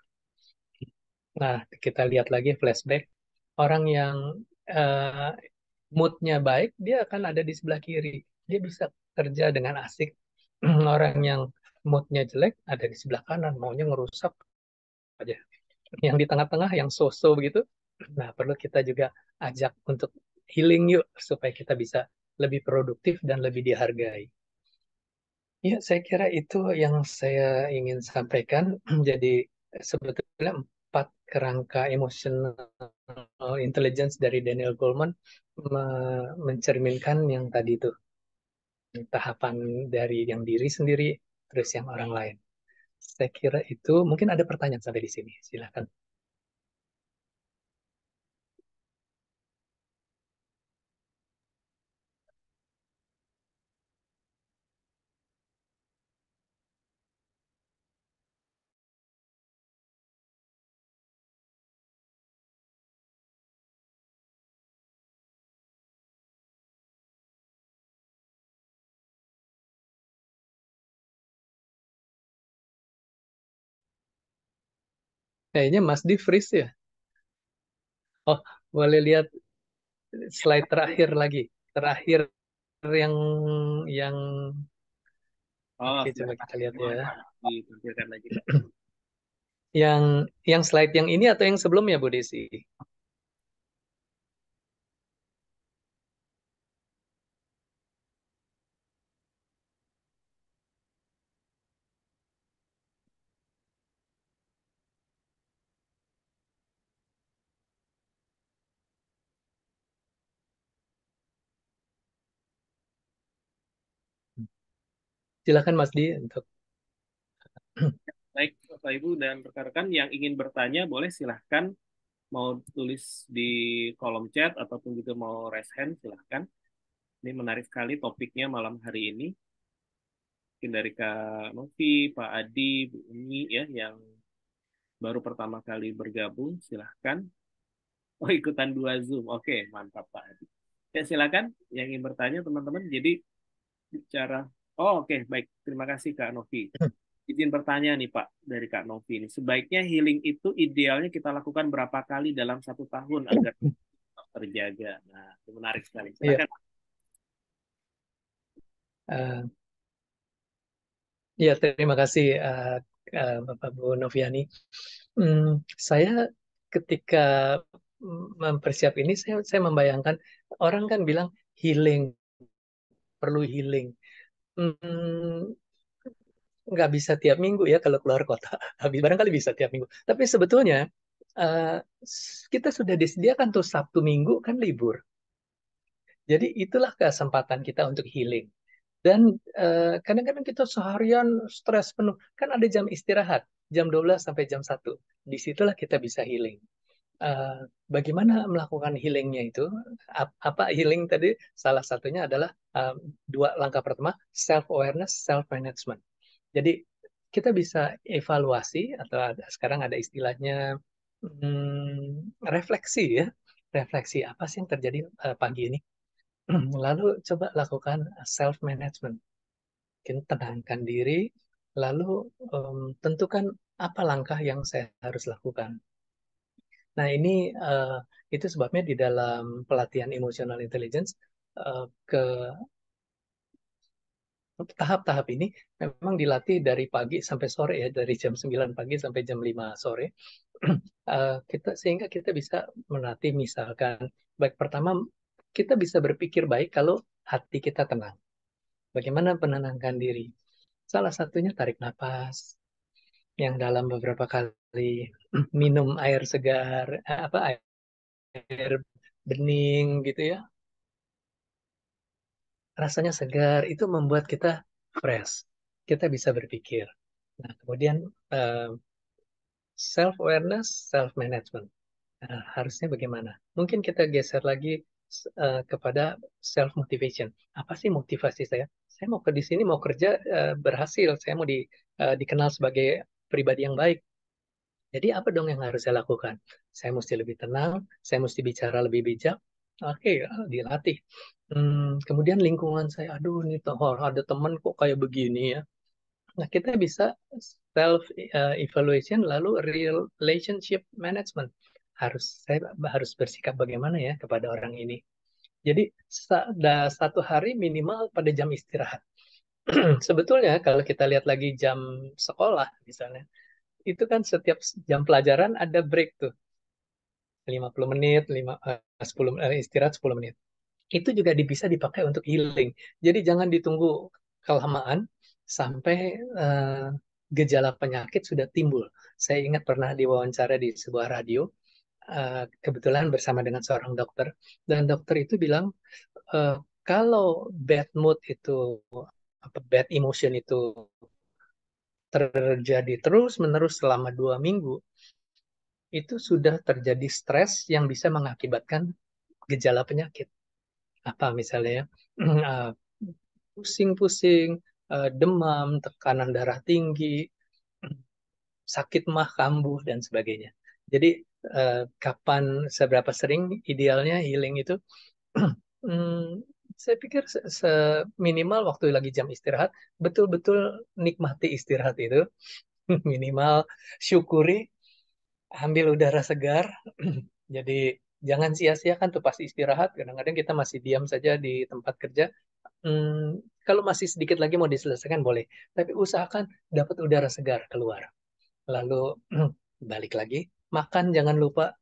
Nah, kita lihat lagi flashback. Orang yang eh, moodnya baik, dia akan ada di sebelah kiri. Dia bisa kerja dengan asik. Orang yang moodnya jelek ada di sebelah kanan, maunya ngerusak aja. Yang di tengah-tengah, yang so-so begitu. Nah, perlu kita juga ajak untuk healing yuk, supaya kita bisa lebih produktif dan lebih dihargai. Ya, saya kira itu yang saya ingin sampaikan. Jadi, sebetulnya 4 kerangka emotional intelligence dari Daniel Goleman mencerminkan yang tadi itu, tahapan dari yang diri sendiri, terus yang orang lain. Saya kira itu, mungkin ada pertanyaan sampai di sini. Silakan. Kayaknya Mas di freeze ya. Oh, boleh lihat slide terakhir lagi. Terakhir yang yang Oh, oke, coba kita silakan. lihat Boleh ya. Pak, ditampilkan lagi Pak. Yang slide yang ini atau yang sebelumnya, Bu Desi? Silakan Mas Di untuk Baik, Bapak Ibu dan rekan-rekan yang ingin bertanya boleh silahkan mau tulis di kolom chat ataupun juga mau raise hand silahkan. Ini menarik sekali topiknya malam hari ini. Mungkin dari Kak Novi, Pak Adi, Bu Umi ya yang baru pertama kali bergabung silahkan. Oh ikutan dua Zoom. Oke, mantap Pak Adi. Ya silakan yang ingin bertanya teman-teman. Jadi bicara. Oh oke, baik. Terima kasih Kak Novi. Izin bertanya nih Pak dari Kak Novi ini. Sebaiknya healing itu idealnya kita lakukan berapa kali dalam 1 tahun agar tetap terjaga. Nah, itu menarik sekali. iya. Silakan. eh, iya, terima kasih Bapak Bu Noviani. Hmm, saya ketika mempersiap ini, saya membayangkan orang kan bilang healing, perlu healing. Hmm, nggak bisa tiap minggu ya kalau keluar kota. Habis barangkali bisa tiap minggu. Tapi sebetulnya eh, kita sudah disediakan tuh Sabtu Minggu kan libur. Jadi itulah kesempatan kita untuk healing. Dan kadang-kadang kita seharian stres penuh. Kan ada jam istirahat, jam 12 sampai jam 1. Disitulah kita bisa healing. Bagaimana melakukan healingnya itu? Apa healing tadi? Salah satunya adalah 2 langkah pertama, self-awareness, self-management. Jadi kita bisa evaluasi, atau sekarang ada istilahnya refleksi ya. Refleksi apa sih yang terjadi pagi ini? Lalu coba lakukan self management. Mungkin tenangkan diri, lalu tentukan apa langkah yang saya harus lakukan. Nah, ini itu sebabnya di dalam pelatihan emotional intelligence ke tahap-tahap ini memang dilatih dari pagi sampai sore ya, dari jam 9 pagi sampai jam 5 sore. Sehingga kita bisa melatih, misalkan baik, pertama kita bisa berpikir baik kalau hati kita tenang. Bagaimana menenangkan diri? Salah satunya tarik nafas yang dalam beberapa kali, minum air segar, apa air bening gitu ya. Rasanya segar, itu membuat kita fresh. Kita bisa berpikir. Nah, kemudian self awareness, self management. Nah, harusnya bagaimana? Mungkin kita geser lagi kepada self motivation. Apa sih motivasi saya? Saya mau ke di sini, mau kerja berhasil. Saya mau dikenal sebagai pribadi yang baik. Jadi apa dong yang harus saya lakukan? Saya mesti lebih tenang, saya mesti bicara lebih bijak. Oke, dilatih. Kemudian lingkungan saya, aduh ini ada teman kok kayak begini ya. Nah, kita bisa self evaluation, lalu relationship management. Saya harus bersikap bagaimana ya kepada orang ini. Jadi satu hari minimal pada jam istirahat. Sebetulnya kalau kita lihat lagi jam sekolah misalnya, itu kan setiap jam pelajaran ada break tuh, 50 menit, 10 istirahat 10 menit. Itu juga bisa dipakai untuk healing. Jadi jangan ditunggu kelamaan sampai gejala penyakit sudah timbul. Saya ingat pernah diwawancara di sebuah radio, kebetulan bersama dengan seorang dokter, dan dokter itu bilang, eh, kalau bad mood itu, bad emotion itu terjadi terus-menerus selama 2 minggu, itu sudah terjadi stres yang bisa mengakibatkan gejala penyakit. Apa misalnya? eh, Pusing-pusing, demam, tekanan darah tinggi, sakit mah kambuh, dan sebagainya. Jadi, seberapa sering idealnya healing itu? Hmm, saya pikir minimal waktu lagi jam istirahat, betul-betul nikmati istirahat itu. Minimal syukuri, ambil udara segar. Jadi jangan sia-siakan tuh pas istirahat. Kadang-kadang kita masih diam saja di tempat kerja. Kalau masih sedikit lagi mau diselesaikan boleh, tapi usahakan dapat udara segar keluar. Lalu balik lagi, makan jangan lupa,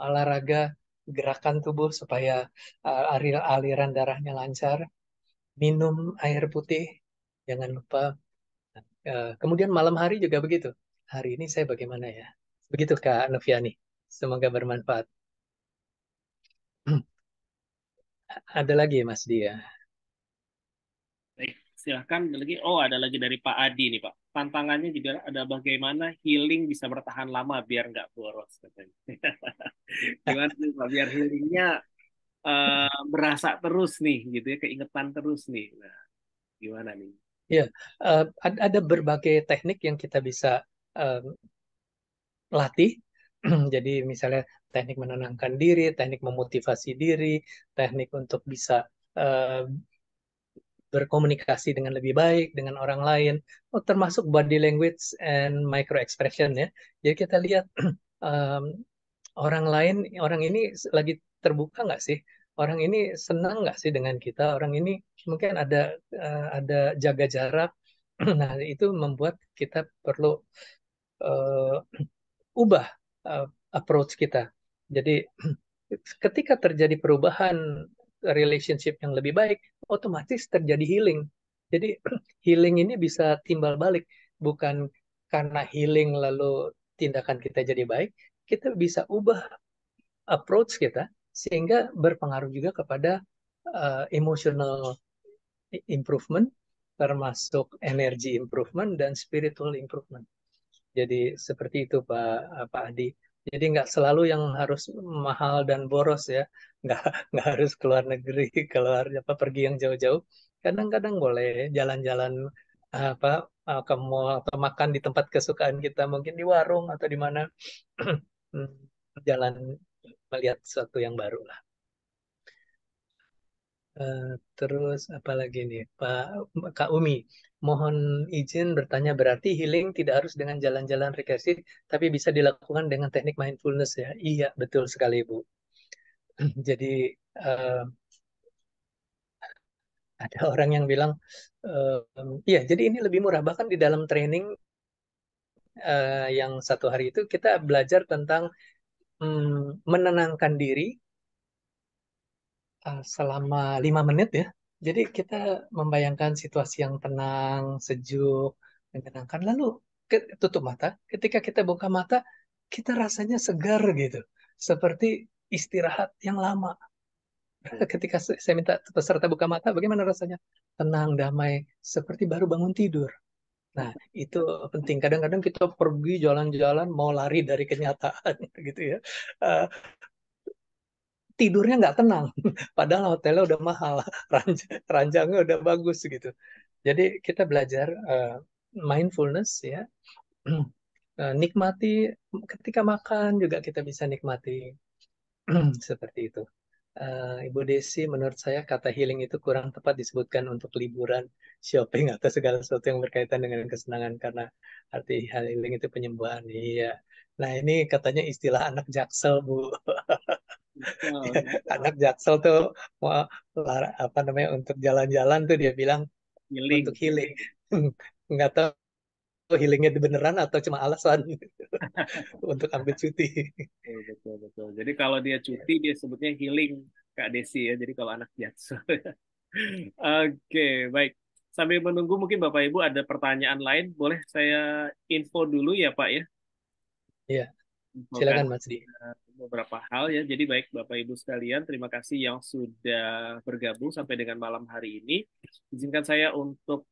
olahraga, gerakan tubuh supaya aliran darahnya lancar, minum air putih, jangan lupa. Kemudian malam hari juga begitu. Hari ini saya bagaimana ya? Begitu Kak Noviani. Semoga bermanfaat. Ada lagi Mas Dia. Baik, silahkan ada lagi. Oh, ada lagi dari Pak Adi nih, Pak. Tantangannya juga ada bagaimana healing bisa bertahan lama biar nggak boros, katanya. Gimana sih, Pak? Biar healingnya berasa terus nih, gitu ya, keingetan terus nih. Nah, gimana nih? Ya, ada berbagai teknik yang kita bisa eh, latih. Jadi misalnya teknik menenangkan diri, teknik memotivasi diri, teknik untuk bisa eh, berkomunikasi dengan lebih baik dengan orang lain, termasuk body language and micro expression ya. Jadi kita lihat um, orang lain, orang ini lagi terbuka nggak sih? Orang ini senang nggak sih dengan kita? Orang ini mungkin ada jaga jarak. Nah, itu membuat kita perlu uh, ubah uh, approach kita. Jadi ketika terjadi perubahan relationship yang lebih baik, otomatis terjadi healing. Jadi healing ini bisa timbal balik, bukan karena healing lalu tindakan kita jadi baik, kita bisa ubah approach kita sehingga berpengaruh juga kepada emotional improvement, termasuk energy improvement dan spiritual improvement. Jadi seperti itu Pak Adi. Jadi nggak selalu yang harus mahal dan boros ya. Nggak nggak harus keluar negeri, pergi yang jauh-jauh. Kadang-kadang boleh jalan-jalan, apa ke mall atau makan di tempat kesukaan kita, mungkin di warung atau di mana. Hmm, jalan melihat sesuatu yang baru lah. Eh, Terus apa lagi nih, Kak Umi? Mohon izin bertanya, berarti healing tidak harus dengan jalan-jalan rekreasi, tapi bisa dilakukan dengan teknik mindfulness ya? Iya, betul sekali, Bu. Jadi eh, ada orang yang bilang, iya, jadi ini lebih murah. Bahkan di dalam training yang satu hari itu kita belajar tentang menenangkan diri selama 5 menit ya. Jadi kita membayangkan situasi yang tenang, sejuk, menyenangkan. Lalu tutup mata. Ketika kita buka mata, kita rasanya segar gitu. Seperti istirahat yang lama. Ketika saya minta peserta buka mata, bagaimana rasanya? Tenang, damai, seperti baru bangun tidur. Nah, itu penting. Kadang-kadang kita pergi jalan-jalan mau lari dari kenyataan gitu ya. Eh, Tidurnya nggak tenang. Padahal hotelnya udah mahal, ranjangnya udah bagus gitu. Jadi kita belajar mindfulness ya. Nikmati ketika makan juga kita bisa nikmati seperti itu. Ibu Desi, menurut saya kata healing itu kurang tepat disebutkan untuk liburan, shopping, atau segala sesuatu yang berkaitan dengan kesenangan, karena arti healing itu penyembuhan. Iya. Nah, ini katanya istilah anak Jaksel, Bu. Oh, Anak Jaksel tuh mau apa namanya, untuk jalan-jalan tuh dia bilang untuk healing. healing. Nggak tahu healingnya itu beneran atau cuma alasan untuk ambil cuti. Betul, betul, betul. Jadi kalau dia cuti, dia sebutnya healing, Kak Desi ya. Jadi kalau anak Jaksel. Oke, baik. Sambil menunggu mungkin Bapak Ibu ada pertanyaan lain, boleh saya info dulu ya Pak ya. Iya, Infokan silakan Mas Di. beberapa hal ya. Jadi baik Bapak Ibu sekalian, terima kasih yang sudah bergabung sampai dengan malam hari ini. Izinkan saya untuk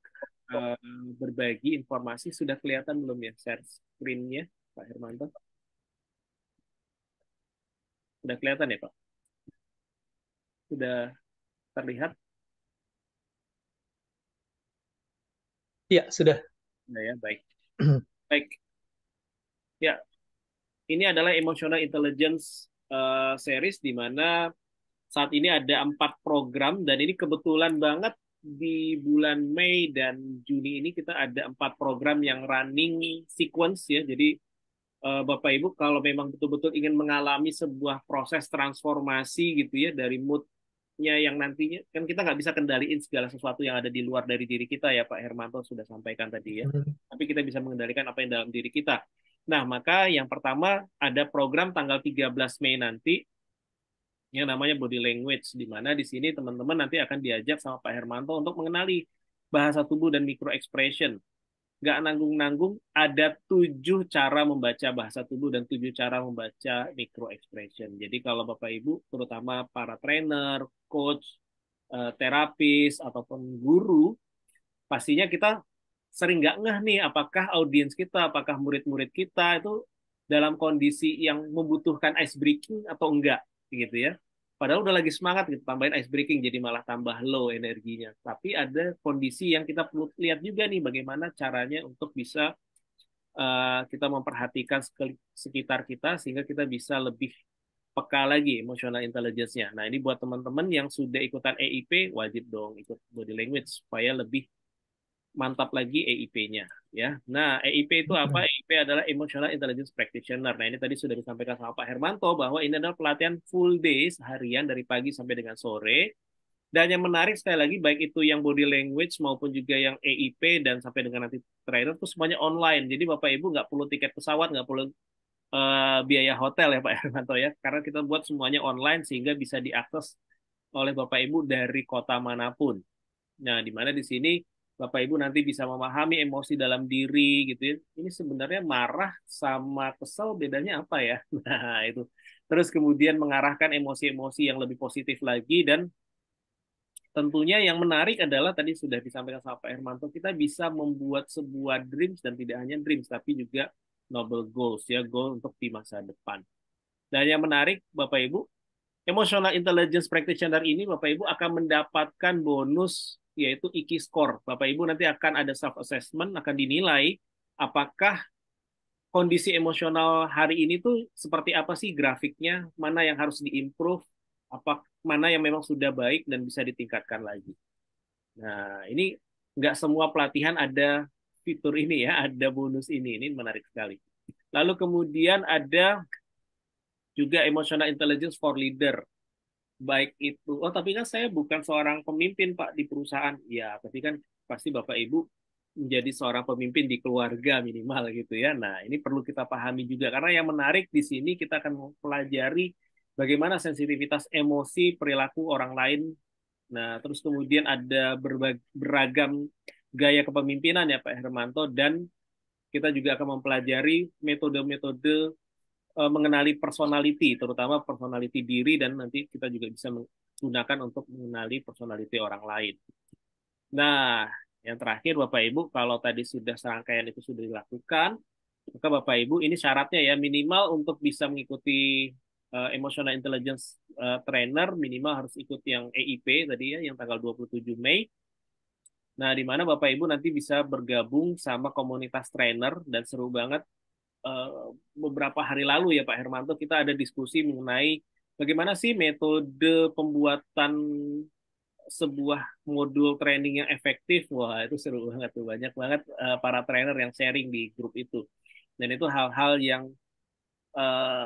eh, berbagi informasi. Sudah kelihatan belum ya share screen-nya Pak Hermanto? Sudah kelihatan ya Pak? Sudah terlihat? Iya, sudah. Nah ya, baik. Baik. Ya, ini adalah emotional intelligence series di mana saat ini ada 4 program dan ini kebetulan banget di bulan Mei dan Juni ini kita ada 4 program yang running sequence ya. Jadi Bapak Ibu kalau memang betul-betul ingin mengalami sebuah proses transformasi gitu ya dari moodnya yang nantinya kan kita nggak bisa kendaliin segala sesuatu yang ada di luar dari diri kita ya Pak Hermanto sudah sampaikan tadi ya. Tapi kita bisa mengendalikan apa yang dalam diri kita. Nah, maka yang pertama ada program tanggal 13 Mei nanti yang namanya body language, di mana di sini teman-teman nanti akan diajak sama Pak Hermanto untuk mengenali bahasa tubuh dan micro expression. Nggak nanggung-nanggung, ada 7 cara membaca bahasa tubuh dan 7 cara membaca micro expression. Jadi kalau Bapak Ibu, terutama para trainer, coach, terapis, ataupun guru, pastinya kita sering nggak ngeh nih, apakah audiens kita, apakah murid-murid kita itu dalam kondisi yang membutuhkan ice breaking atau enggak, gitu ya. Padahal udah lagi semangat gitu, tambahin ice breaking jadi malah tambah low energinya. Tapi ada kondisi yang kita perlu lihat juga nih, bagaimana caranya untuk bisa kita memperhatikan sekitar kita sehingga kita bisa lebih peka lagi emotional intelligence-nya. Nah, ini buat teman-teman yang sudah ikutan EIP, wajib dong ikut body language supaya lebih mantap lagi EIP-nya ya. Nah, EIP itu apa? EIP adalah Emotional Intelligence Practitioner. Nah, ini tadi sudah disampaikan sama Pak Hermanto bahwa ini adalah pelatihan full day seharian dari pagi sampai dengan sore. Dan yang menarik sekali lagi baik itu yang body language maupun juga yang EIP dan sampai dengan nanti trainer itu semuanya online. Jadi Bapak Ibu nggak perlu tiket pesawat, nggak perlu biaya hotel ya Pak Hermanto ya. Karena kita buat semuanya online sehingga bisa diakses oleh Bapak Ibu dari kota manapun. Nah, di mana di sini Bapak Ibu nanti bisa memahami emosi dalam diri gitu ya. Ini sebenarnya marah sama kesel bedanya apa ya? Nah, itu. Terus kemudian mengarahkan emosi-emosi yang lebih positif lagi dan tentunya yang menarik adalah tadi sudah disampaikan sama Pak Hermanto, kita bisa membuat sebuah dreams dan tidak hanya dreams tapi juga noble goals ya, goal untuk di masa depan. Dan yang menarik Bapak Ibu, Emotional Intelligence Practitioner ini Bapak Ibu akan mendapatkan bonus yaitu IKI score. Bapak Ibu nanti akan ada self assessment, akan dinilai apakah kondisi emosional hari ini tuh seperti apa sih grafiknya, mana yang harus diimprove, apa mana yang memang sudah baik dan bisa ditingkatkan lagi. Nah, ini nggak semua pelatihan ada fitur ini ya, ada bonus ini menarik sekali. Lalu kemudian ada juga emotional intelligence for leader. Baik itu, oh tapi kan saya bukan seorang pemimpin Pak di perusahaan. Ya, tapi kan pasti Bapak Ibu menjadi seorang pemimpin di keluarga minimal gitu ya. Nah, ini perlu kita pahami juga karena yang menarik di sini kita akan mempelajari bagaimana sensitivitas emosi perilaku orang lain. Nah, terus kemudian ada beragam gaya kepemimpinan ya Pak Hermanto dan kita juga akan mempelajari metode-metode mengenali personality, terutama personality diri dan nanti kita juga bisa menggunakan untuk mengenali personality orang lain. Nah, yang terakhir Bapak Ibu, kalau tadi sudah serangkaian itu sudah dilakukan, maka Bapak Ibu ini syaratnya ya minimal untuk bisa mengikuti emotional intelligence trainer minimal harus ikut yang EIP tadi ya yang tanggal 27 Mei. Nah, di mana Bapak Ibu nanti bisa bergabung sama komunitas trainer dan seru banget beberapa hari lalu ya Pak Hermanto kita ada diskusi mengenai bagaimana sih metode pembuatan sebuah modul training yang efektif. Wah, itu seru banget tuh. Banyak banget para trainer yang sharing di grup itu. Dan itu hal-hal yang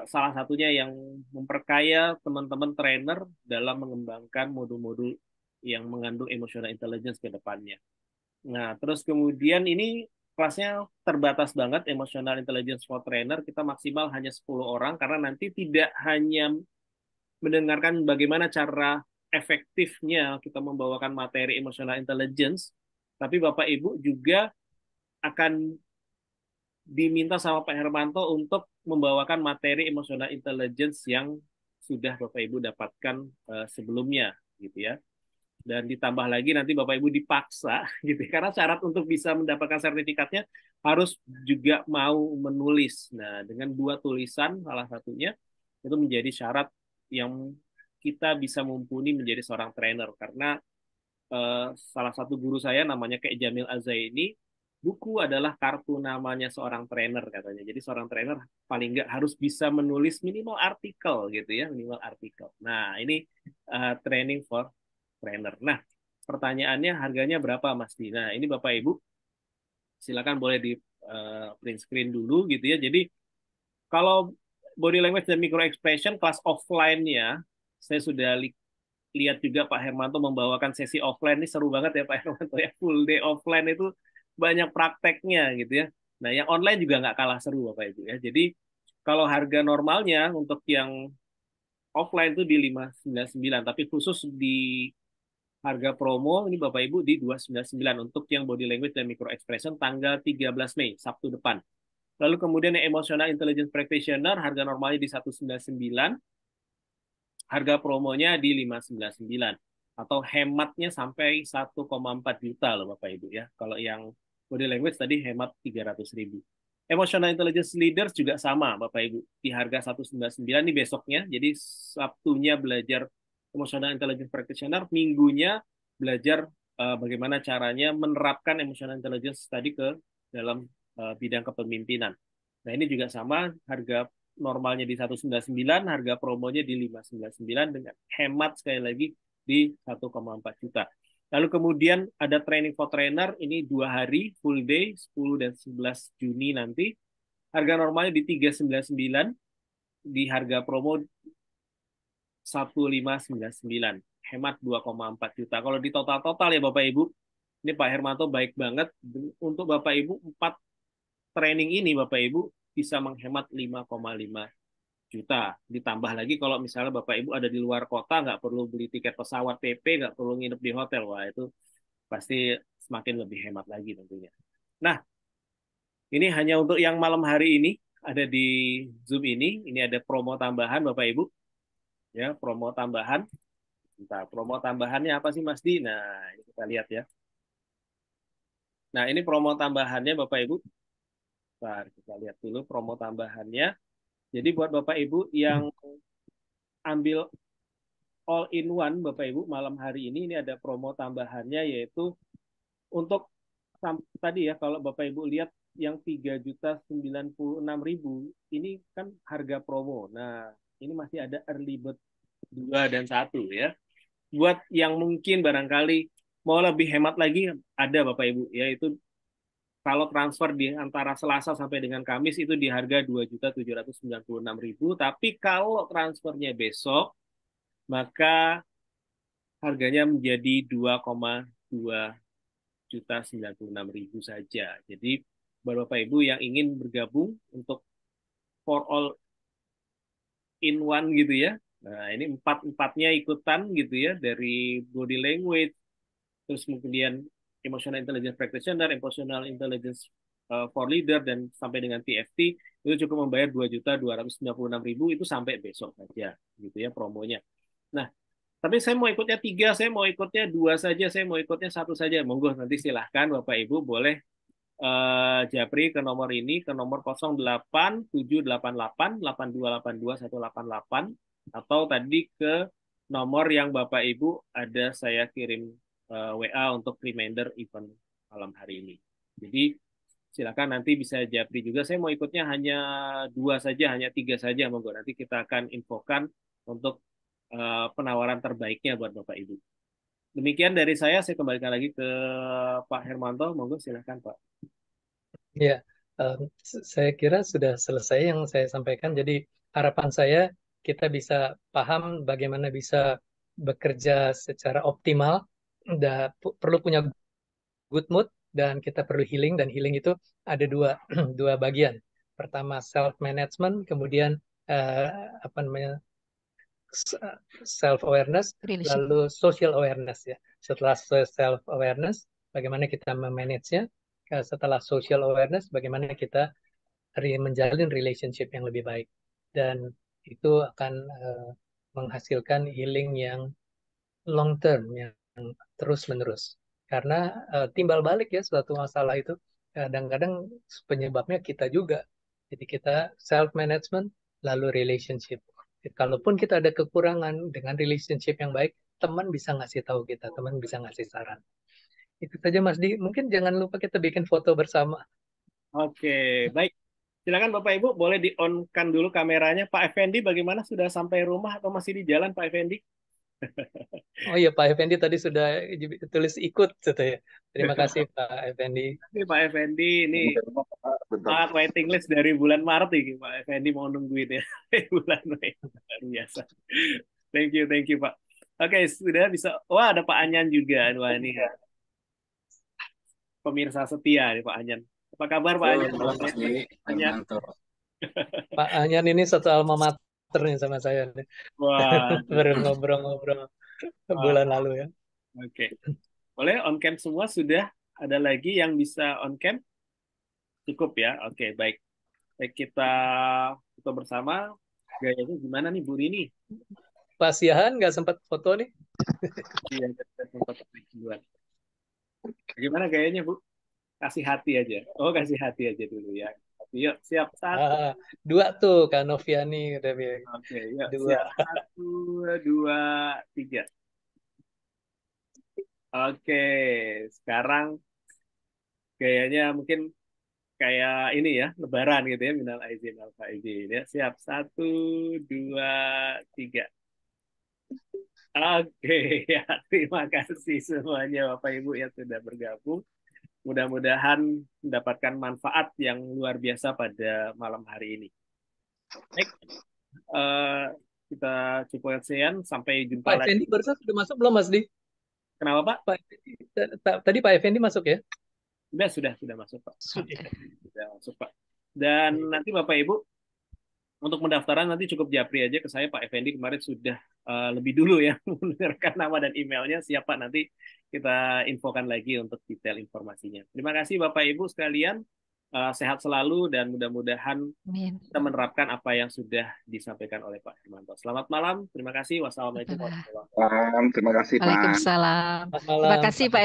salah satunya yang memperkaya teman-teman trainer dalam mengembangkan modul-modul yang mengandung emotional intelligence ke depannya. Nah, terus kemudian ini kelasnya terbatas banget emotional intelligence for trainer. Kita maksimal hanya 10 orang karena nanti tidak hanya mendengarkan bagaimana cara efektifnya kita membawakan materi emotional intelligence, tapi Bapak Ibu juga akan diminta sama Pak Hermanto untuk membawakan materi emotional intelligence yang sudah Bapak Ibu dapatkan sebelumnya gitu ya. Dan ditambah lagi nanti Bapak Ibu dipaksa gitu ya. Karena syarat untuk bisa mendapatkan sertifikatnya harus juga mau menulis. Nah, dengan 2 tulisan salah satunya itu menjadi syarat yang kita bisa mumpuni menjadi seorang trainer karena salah satu guru saya namanya Kek Jamil Azaini, buku adalah kartu namanya seorang trainer katanya. Jadi seorang trainer paling nggak harus bisa menulis minimal artikel gitu ya, minimal artikel. Nah, ini training for trainer. Nah, pertanyaannya harganya berapa Mas Dina? Ini Bapak Ibu silakan boleh di print screen dulu gitu ya. Jadi kalau body language dan micro expression kelas offline-nya saya sudah lihat juga Pak Hermanto membawakan sesi offline ini seru banget ya Pak Hermanto ya, full day offline itu banyak prakteknya gitu ya. Nah yang online juga nggak kalah seru Bapak Ibu ya. Jadi kalau harga normalnya untuk yang offline itu di 599, tapi khusus di harga promo ini Bapak Ibu di 299 untuk yang body language dan micro expression tanggal 13 Mei Sabtu depan. Lalu kemudian yang emotional intelligence practitioner harga normalnya di 199, harga promonya di 599 atau hematnya sampai 1,4 juta loh Bapak Ibu ya. Kalau yang body language tadi hemat 300.000. Emotional intelligence leaders juga sama Bapak Ibu di harga 199 ini besoknya. Jadi Sabtunya belajar emotional intelligence practitioner, minggunya belajar bagaimana caranya menerapkan emotional intelligence tadi ke dalam bidang kepemimpinan. Nah, ini juga sama harga normalnya di 199, harga promonya di 599 dengan hemat sekali lagi di 1,4 juta. Lalu kemudian ada training for trainer, ini 2 hari full day, 10 dan 11 Juni nanti. Harga normalnya di 399, di harga promo 1,599. Hemat 2,4 juta. Kalau di total-total ya Bapak Ibu, ini Pak Hermanto baik banget. Untuk Bapak Ibu, 4 training ini Bapak Ibu bisa menghemat 5,5 juta. Ditambah lagi kalau misalnya Bapak Ibu ada di luar kota, nggak perlu beli tiket pesawat PP, nggak perlu nginep di hotel. Wah, itu pasti semakin lebih hemat lagi tentunya. Nah, ini hanya untuk yang malam hari ini, ada di Zoom ini. Ini ada promo tambahan Bapak Ibu. Ya, promo tambahan. Entah, promo tambahannya apa sih Mas Di? Nah, ini kita lihat ya. Nah, ini promo tambahannya Bapak Ibu. Bentar, kita lihat dulu promo tambahannya. Jadi buat Bapak Ibu yang ambil all in one Bapak Ibu malam hari ini ada promo tambahannya yaitu untuk tadi ya kalau Bapak Ibu lihat yang 3.096.000 ini kan harga promo. Nah, ini masih ada early bird 2 dan 1 ya. Buat yang mungkin barangkali mau lebih hemat lagi ada Bapak Ibu yaitu kalau transfer di antara Selasa sampai dengan Kamis itu di harga 2.796.000, tapi kalau transfernya besok maka harganya menjadi 2,2.096.000 saja. Jadi Bapak Ibu yang ingin bergabung untuk for all in one gitu ya. Nah, ini empat-empatnya ikutan gitu ya dari body language, terus kemudian emotional intelligence practitioner, emotional intelligence for leader dan sampai dengan TFT itu cukup membayar 2.296.000 itu sampai besok saja gitu ya promonya. Nah, tapi saya mau ikutnya 3, saya mau ikutnya 2 saja, saya mau ikutnya 1 saja. Monggo nanti silahkan Bapak Ibu boleh Japri ke nomor ini, ke nomor 0877888282 atau tadi ke nomor yang Bapak Ibu ada saya kirim WA untuk reminder event malam hari ini. Jadi silakan nanti bisa Japri juga. Saya mau ikutnya hanya 2 saja, hanya 3 saja. Monggo nanti kita akan infokan untuk penawaran terbaiknya buat Bapak Ibu. Demikian dari saya kembalikan lagi ke Pak Hermanto, monggo silakan Pak. Ya, saya kira sudah selesai yang saya sampaikan. Jadi harapan saya kita bisa paham bagaimana bisa bekerja secara optimal. Perlu punya good mood dan kita perlu healing, dan healing itu ada dua dua bagian. Pertama self management, kemudian eh, apa namanya, self awareness, Relationship. lalu social awareness ya. Setelah self awareness, bagaimana kita memanage-nya. Setelah social awareness, bagaimana kita menjalin relationship yang lebih baik, dan itu akan menghasilkan healing yang long term, yang terus menerus. Karena timbal balik ya, suatu masalah itu kadang-kadang penyebabnya kita juga. Jadi kita self management lalu relationship. Kalaupun kita ada kekurangan dengan relationship yang baik, teman bisa ngasih tahu kita, teman bisa ngasih saran. Itu saja Mas Di. Mungkin jangan lupa kita bikin foto bersama. Oke, baik. Silakan Bapak Ibu, boleh di-on-kan dulu kameranya. Pak Effendi bagaimana? Sudah sampai rumah atau masih di jalan Pak Effendi? Oh iya, Pak Effendi tadi sudah tulis ikut gitu ya. Terima kasih Pak Effendi. Ini Pak Effendi, ini Bentar. sangat waiting list dari bulan Maret ini. Pak Effendi mau nungguin ya. Bulan Mei. Luar biasa. Thank you Pak. Oke, sudah bisa. Wah, ada Pak Anyan juga. Wah, ini ya, pemirsa setia nih Pak Anyan. Apa kabar Pak Anyan? Halo Mas Di, Anyan. mantap. Pak Anyan ini satu alma mater nih sama saya nih. Wah, Baru ngobrol-ngobrol wah, bulan lalu ya. oke. Boleh on cam semua sudah? Ada lagi yang bisa on cam? Cukup ya. Oke, baik. Baik, kita foto bersama. Gayanya gimana nih Bu Rini? Pak Siahan nggak sempat foto nih. Iya, kita sempat duluan. Gimana gayanya Bu? Kasih hati aja. Oh, kasih hati aja dulu ya. Yuk, siap. Satu. Dua tuh Kak Noviani udah bilang. Oke, yuk. Dua. Siap. Satu, dua, tiga. Oke, sekarang gayanya mungkin kayak ini ya, lebaran gitu ya, minal aizin wal faizin ya. Siap. Satu, dua, tiga. Oke, ya terima kasih semuanya Bapak Ibu yang sudah bergabung. Mudah-mudahan mendapatkan manfaat yang luar biasa pada malam hari ini. Baik, eh, kita cukup sekian. Sampai jumpa Pak lagi. Effendi barusan sudah masuk belum Mas Di? Kenapa Pak? Pak Effendi, tadi Pak Effendi masuk ya? Sudah masuk Pak. Sudah masuk Pak. Dan nanti Bapak Ibu untuk pendaftaran nanti cukup japri aja ke saya. Pak Effendi kemarin sudah lebih dulu ya menyerahkan nama dan emailnya. Siap Pak, nanti kita infokan lagi untuk detail informasinya. Terima kasih Bapak Ibu sekalian. Sehat selalu dan mudah-mudahan Amin. kita menerapkan apa yang sudah disampaikan oleh Pak Hermanto. Selamat malam. Terima kasih. Wassalamualaikum warahmatullahi wabarakatuh. Terima kasih Pak. Waalaikumsalam. Selamat Terima malam. kasih Pak